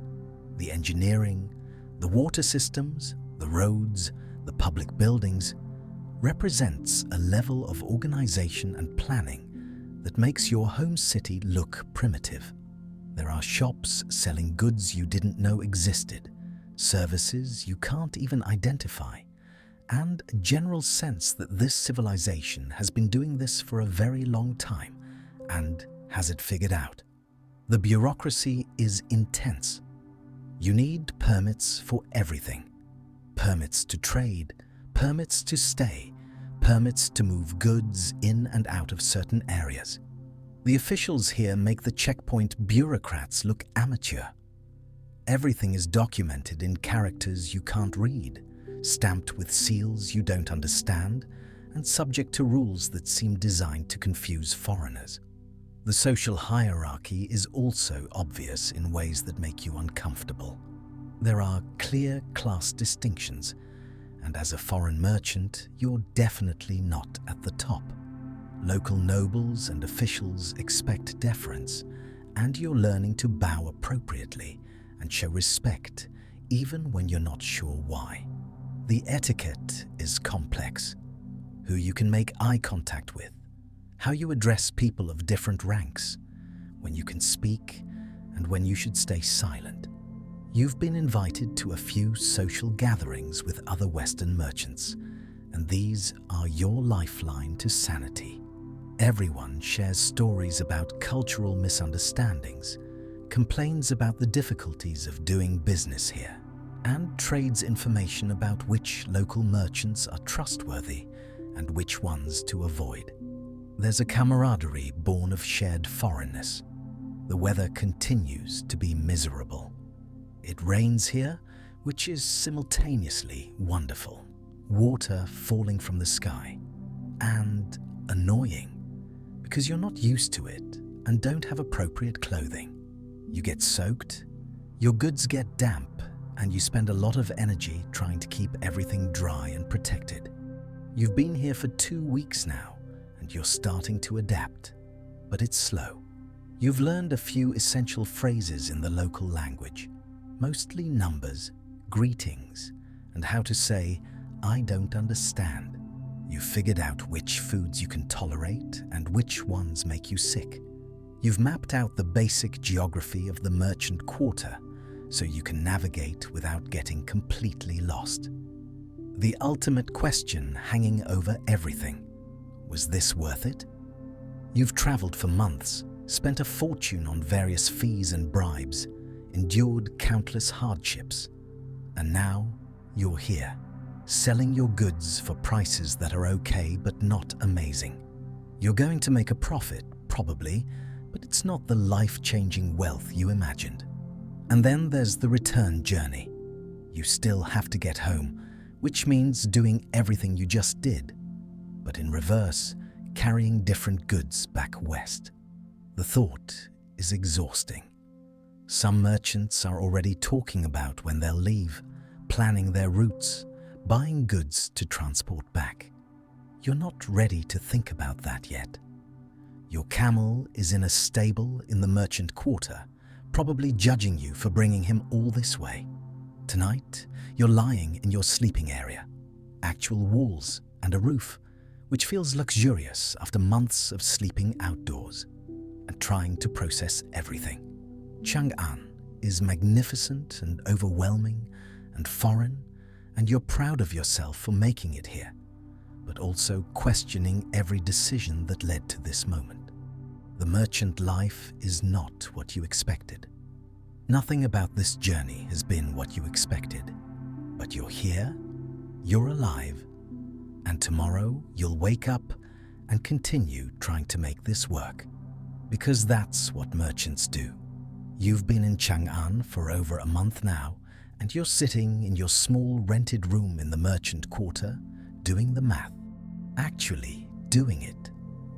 The engineering, the water systems, the roads, the public buildings represents a level of organization and planning that makes your home city look primitive. There are shops selling goods you didn't know existed, services you can't even identify, and a general sense that this civilization has been doing this for a very long time and has it figured out. The bureaucracy is intense. You need permits for everything. Permits to trade, permits to stay, permits to move goods in and out of certain areas. The officials here make the checkpoint bureaucrats look amateur. Everything is documented in characters you can't read, stamped with seals you don't understand, and subject to rules that seem designed to confuse foreigners. The social hierarchy is also obvious in ways that make you uncomfortable. There are clear class distinctions, and as a foreign merchant, you're definitely not at the top. Local nobles and officials expect deference, and you're learning to bow appropriately and show respect even when you're not sure why. The etiquette is complex. Who you can make eye contact with, how you address people of different ranks, when you can speak and when you should stay silent. You've been invited to a few social gatherings with other Western merchants, and these are your lifeline to sanity. Everyone shares stories about cultural misunderstandings, complains about the difficulties of doing business here, and trades information about which local merchants are trustworthy and which ones to avoid. There's a camaraderie born of shared foreignness. The weather continues to be miserable. It rains here, which is simultaneously wonderful, water falling from the sky, and annoying, because you're not used to it and don't have appropriate clothing. You get soaked, your goods get damp, and you spend a lot of energy trying to keep everything dry and protected. You've been here for 2 weeks now, and and you're starting to adapt, but it's slow. You've learned a few essential phrases in the local language, mostly numbers, greetings, and how to say, "I don't understand." You've figured out which foods you can tolerate and which ones make you sick. You've mapped out the basic geography of the merchant quarter so you can navigate without getting completely lost. The ultimate question hanging over everything: was this worth it? You've traveled for months, spent a fortune on various fees and bribes, endured countless hardships, and now you're here, selling your goods for prices that are okay but not amazing. You're going to make a profit, probably, but it's not the life-changing wealth you imagined. And then there's the return journey. You still have to get home, which means doing everything you just did, but in reverse, carrying different goods back west. The thought is exhausting. Some merchants are already talking about when they'll leave, planning their routes, buying goods to transport back. You're not ready to think about that yet. Your camel is in a stable in the merchant quarter, probably judging you for bringing him all this way. Tonight, you're lying in your sleeping area, actual walls and a roof, which feels luxurious after months of sleeping outdoors and trying to process everything. Chang'an is magnificent and overwhelming and foreign, and you're proud of yourself for making it here, but also questioning every decision that led to this moment. The merchant life is not what you expected. Nothing about this journey has been what you expected, but you're here, you're alive, and tomorrow you'll wake up and continue trying to make this work, because that's what merchants do. You've been in Chang'an for over a month now, and you're sitting in your small rented room in the merchant quarter, doing the math. Actually doing it,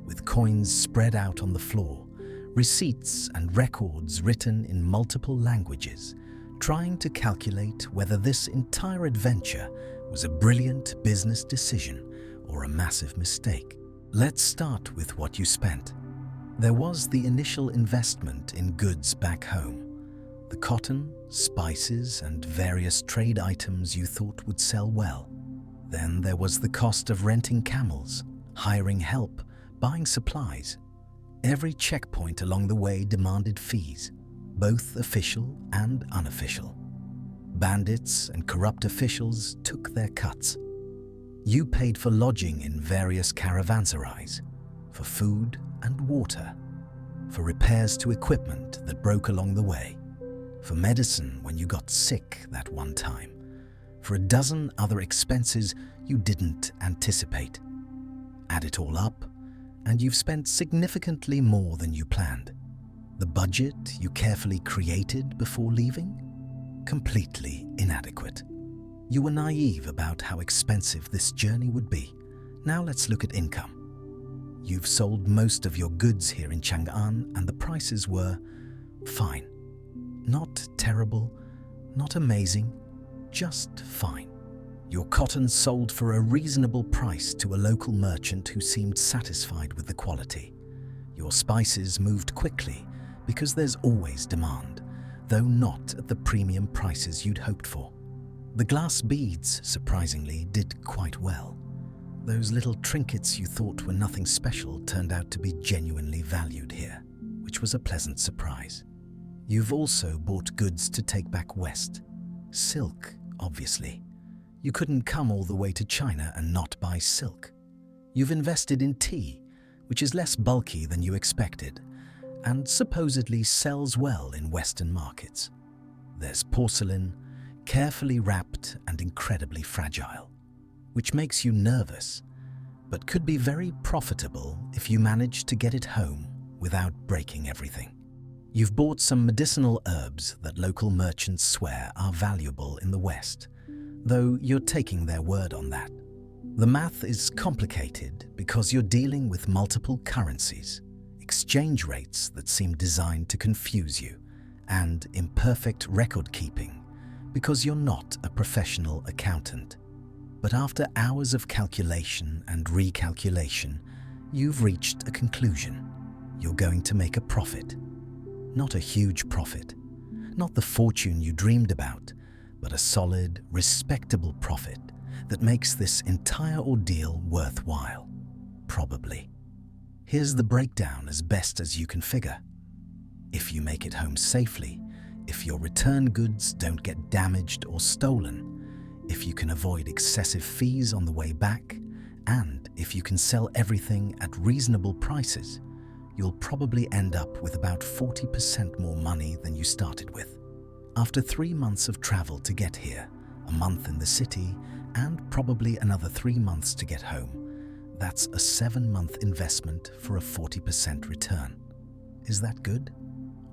with coins spread out on the floor, receipts and records written in multiple languages, trying to calculate whether this entire adventure was a brilliant business decision or a massive mistake. Let's start with what you spent. There was the initial investment in goods back home, the cotton, spices, and various trade items you thought would sell well. Then there was the cost of renting camels, hiring help, buying supplies. Every checkpoint along the way demanded fees, both official and unofficial. Bandits and corrupt officials took their cuts. You paid for lodging in various caravanserais, for food and water, for repairs to equipment that broke along the way, for medicine when you got sick that one time, for a dozen other expenses you didn't anticipate. Add it all up, and you've spent significantly more than you planned. The budget you carefully created before leaving? Completely inadequate. You were naive about how expensive this journey would be. Now let's look at income. You've sold most of your goods here in Chang'an, and the prices were fine. Not terrible, not amazing, just fine. Your cotton sold for a reasonable price to a local merchant who seemed satisfied with the quality. Your spices moved quickly because there's always demand, though not at the premium prices you'd hoped for. The glass beads, surprisingly, did quite well. Those little trinkets you thought were nothing special turned out to be genuinely valued here, which was a pleasant surprise. You've also bought goods to take back west. Silk, obviously. You couldn't come all the way to China and not buy silk. You've invested in tea, which is less bulky than you expected, and supposedly sells well in Western markets. There's porcelain, carefully wrapped and incredibly fragile, which makes you nervous, but could be very profitable if you manage to get it home without breaking everything. You've bought some medicinal herbs that local merchants swear are valuable in the West, though you're taking their word on that. The math is complicated because you're dealing with multiple currencies, exchange rates that seem designed to confuse you, and imperfect record keeping because you're not a professional accountant. But after hours of calculation and recalculation, You've reached a conclusion. You're going to make a profit. Not a huge profit, not the fortune you dreamed about, but a solid, respectable profit that makes this entire ordeal worthwhile. Probably. Here's the breakdown as best as you can figure. If you make it home safely, if your return goods don't get damaged or stolen, if you can avoid excessive fees on the way back, and if you can sell everything at reasonable prices, you'll probably end up with about 40% more money than you started with. After 3 months of travel to get here, a month in the city, and probably another 3 months to get home, that's a 7-month investment for a 40% return. Is that good?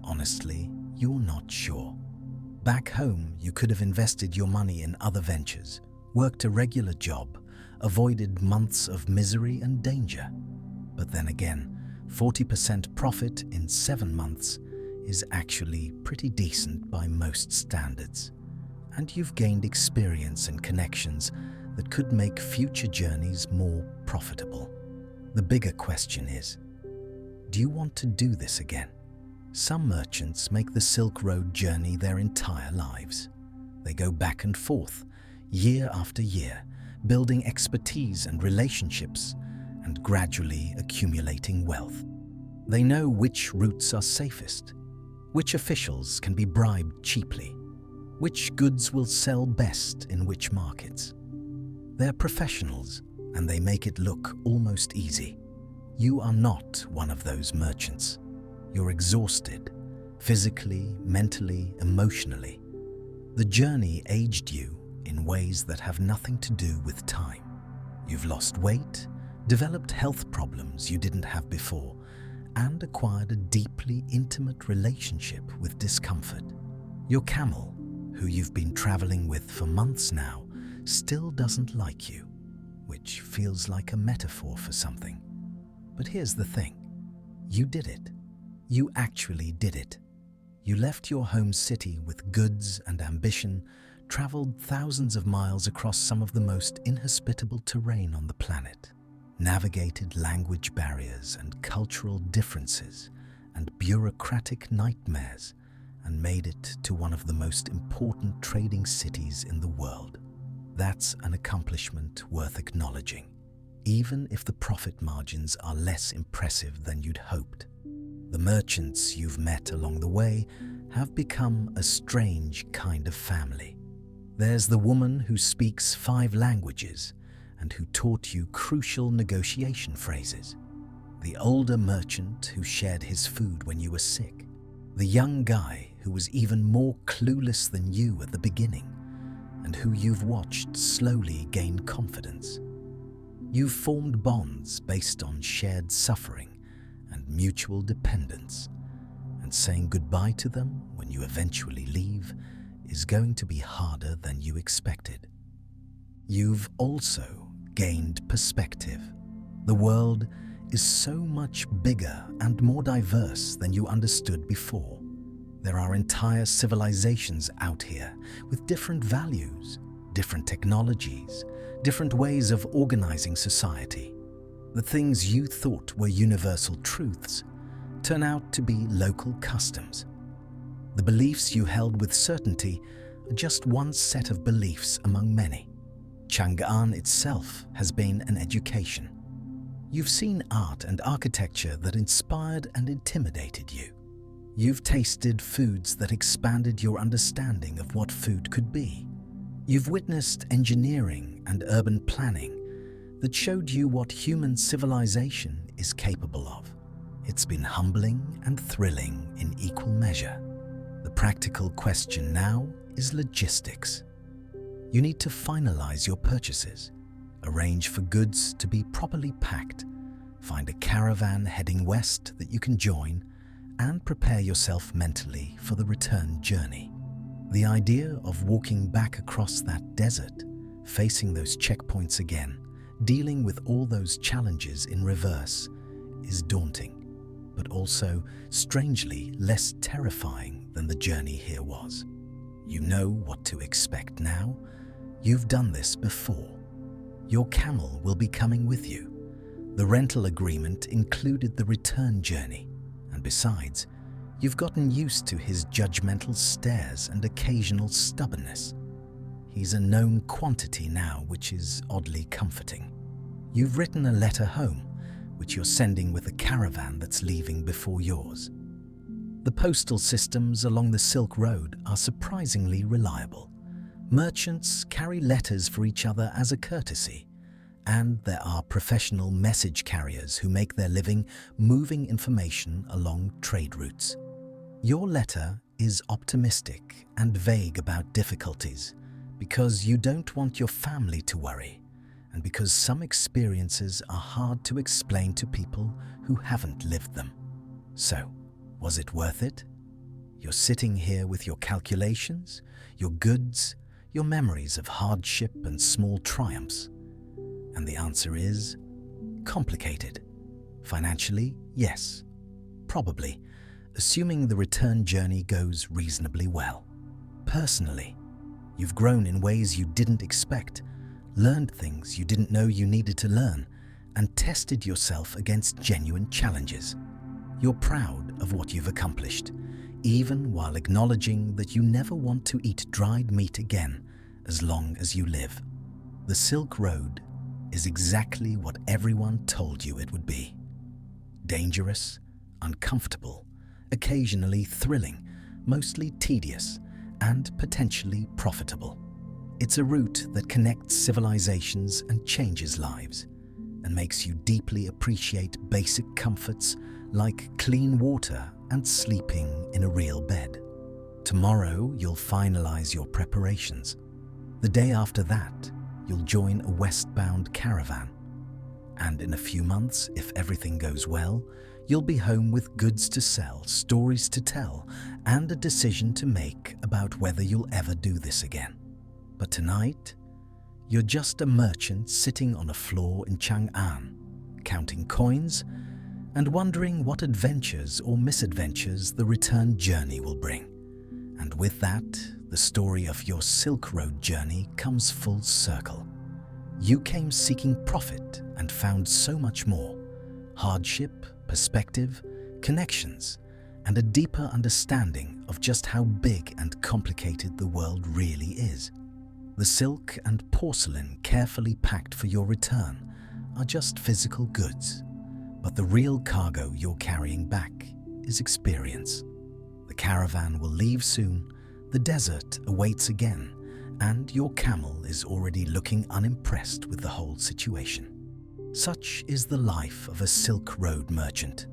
Honestly, you're not sure. Back home, you could have invested your money in other ventures, worked a regular job, avoided months of misery and danger. But then again, 40% profit in 7 months is actually pretty decent by most standards. And you've gained experience and connections that could make future journeys more profitable. The bigger question is, do you want to do this again? Some merchants make the Silk Road journey their entire lives. They go back and forth, year after year, building expertise and relationships, and gradually accumulating wealth. They know which routes are safest, which officials can be bribed cheaply, which goods will sell best in which markets. They're professionals, and they make it look almost easy. You are not one of those merchants. You're exhausted, physically, mentally, emotionally. The journey aged you in ways that have nothing to do with time. You've lost weight, developed health problems you didn't have before, and acquired a deeply intimate relationship with discomfort. Your camel, who you've been traveling with for months now, still doesn't like you, which feels like a metaphor for something. But here's the thing. You did it. You actually did it. You left your home city with goods and ambition, traveled thousands of miles across some of the most inhospitable terrain on the planet, navigated language barriers and cultural differences and bureaucratic nightmares, and made it to one of the most important trading cities in the world. That's an accomplishment worth acknowledging, even if the profit margins are less impressive than you'd hoped. The merchants you've met along the way have become a strange kind of family. There's the woman who speaks 5 languages and who taught you crucial negotiation phrases. The older merchant who shared his food when you were sick. The young guy who was even more clueless than you at the beginning and who you've watched slowly gain confidence. You've formed bonds based on shared suffering and mutual dependence, and saying goodbye to them when you eventually leave is going to be harder than you expected. You've also gained perspective. The world is so much bigger and more diverse than you understood before. There are entire civilizations out here with different values, different technologies, different ways of organizing society. The things you thought were universal truths turn out to be local customs. The beliefs you held with certainty are just one set of beliefs among many. Chang'an itself has been an education. You've seen art and architecture that inspired and intimidated you. You've tasted foods that expanded your understanding of what food could be. You've witnessed engineering and urban planning that showed you what human civilization is capable of. It's been humbling and thrilling in equal measure. The practical question now is logistics. You need to finalize your purchases, arrange for goods to be properly packed, find a caravan heading west that you can join, and prepare yourself mentally for the return journey. The idea of walking back across that desert, facing those checkpoints again, dealing with all those challenges in reverse, is daunting, but also strangely less terrifying than the journey here was. You know what to expect now. You've done this before. Your camel will be coming with you. The rental agreement included the return journey, and besides, you've gotten used to his judgmental stares and occasional stubbornness. He's a known quantity now, which is oddly comforting. You've written a letter home, which you're sending with a caravan that's leaving before yours. The postal systems along the Silk Road are surprisingly reliable. Merchants carry letters for each other as a courtesy, and there are professional message carriers who make their living moving information along trade routes. Your letter is optimistic and vague about difficulties because you don't want your family to worry, and because some experiences are hard to explain to people who haven't lived them. So, was it worth it? You're sitting here with your calculations, your goods, your memories of hardship and small triumphs. And the answer is complicated. Financially, yes, probably, assuming the return journey goes reasonably well. Personally, you've grown in ways you didn't expect, learned things you didn't know you needed to learn, and tested yourself against genuine challenges. You're proud of what you've accomplished, even while acknowledging that you never want to eat dried meat again as long as you live. The Silk Road is exactly what everyone told you it would be. Dangerous, uncomfortable, occasionally thrilling, mostly tedious, and potentially profitable. It's a route that connects civilizations and changes lives, and makes you deeply appreciate basic comforts like clean water and sleeping in a real bed. Tomorrow, you'll finalize your preparations. The day after that, you'll join a westbound caravan. And in a few months, if everything goes well, you'll be home with goods to sell, stories to tell, and a decision to make about whether you'll ever do this again. But tonight, you're just a merchant sitting on a floor in Chang'an, counting coins and wondering what adventures or misadventures the return journey will bring. And with that, the story of your Silk Road journey comes full circle. You came seeking profit and found so much more: hardship, perspective, connections, and a deeper understanding of just how big and complicated the world really is. The silk and porcelain carefully packed for your return are just physical goods, but the real cargo you're carrying back is experience. The caravan will leave soon, the desert awaits again, and your camel is already looking unimpressed with the whole situation. Such is the life of a Silk Road merchant,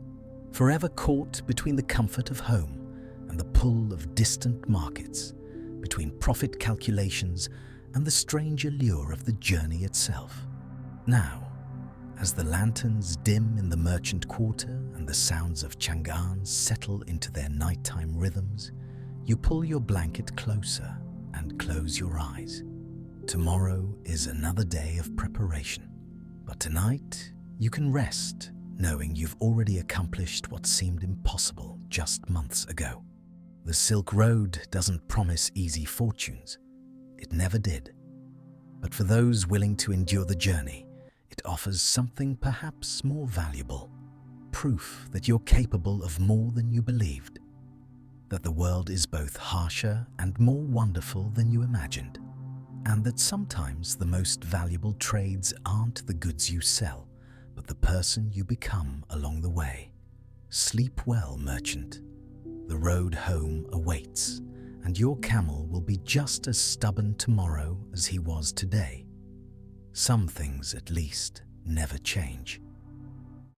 forever caught between the comfort of home and the pull of distant markets, between profit calculations and the strange allure of the journey itself. Now, as the lanterns dim in the merchant quarter and the sounds of Chang'an settle into their nighttime rhythms, you pull your blanket closer and close your eyes. Tomorrow is another day of preparation, but tonight you can rest knowing you've already accomplished what seemed impossible just months ago. The Silk Road doesn't promise easy fortunes. It never did. But for those willing to endure the journey, it offers something perhaps more valuable: proof that you're capable of more than you believed, that the world is both harsher and more wonderful than you imagined, and that sometimes the most valuable trades aren't the goods you sell, but the person you become along the way. Sleep well, merchant. The road home awaits, and your camel will be just as stubborn tomorrow as he was today. Some things, at least, never change.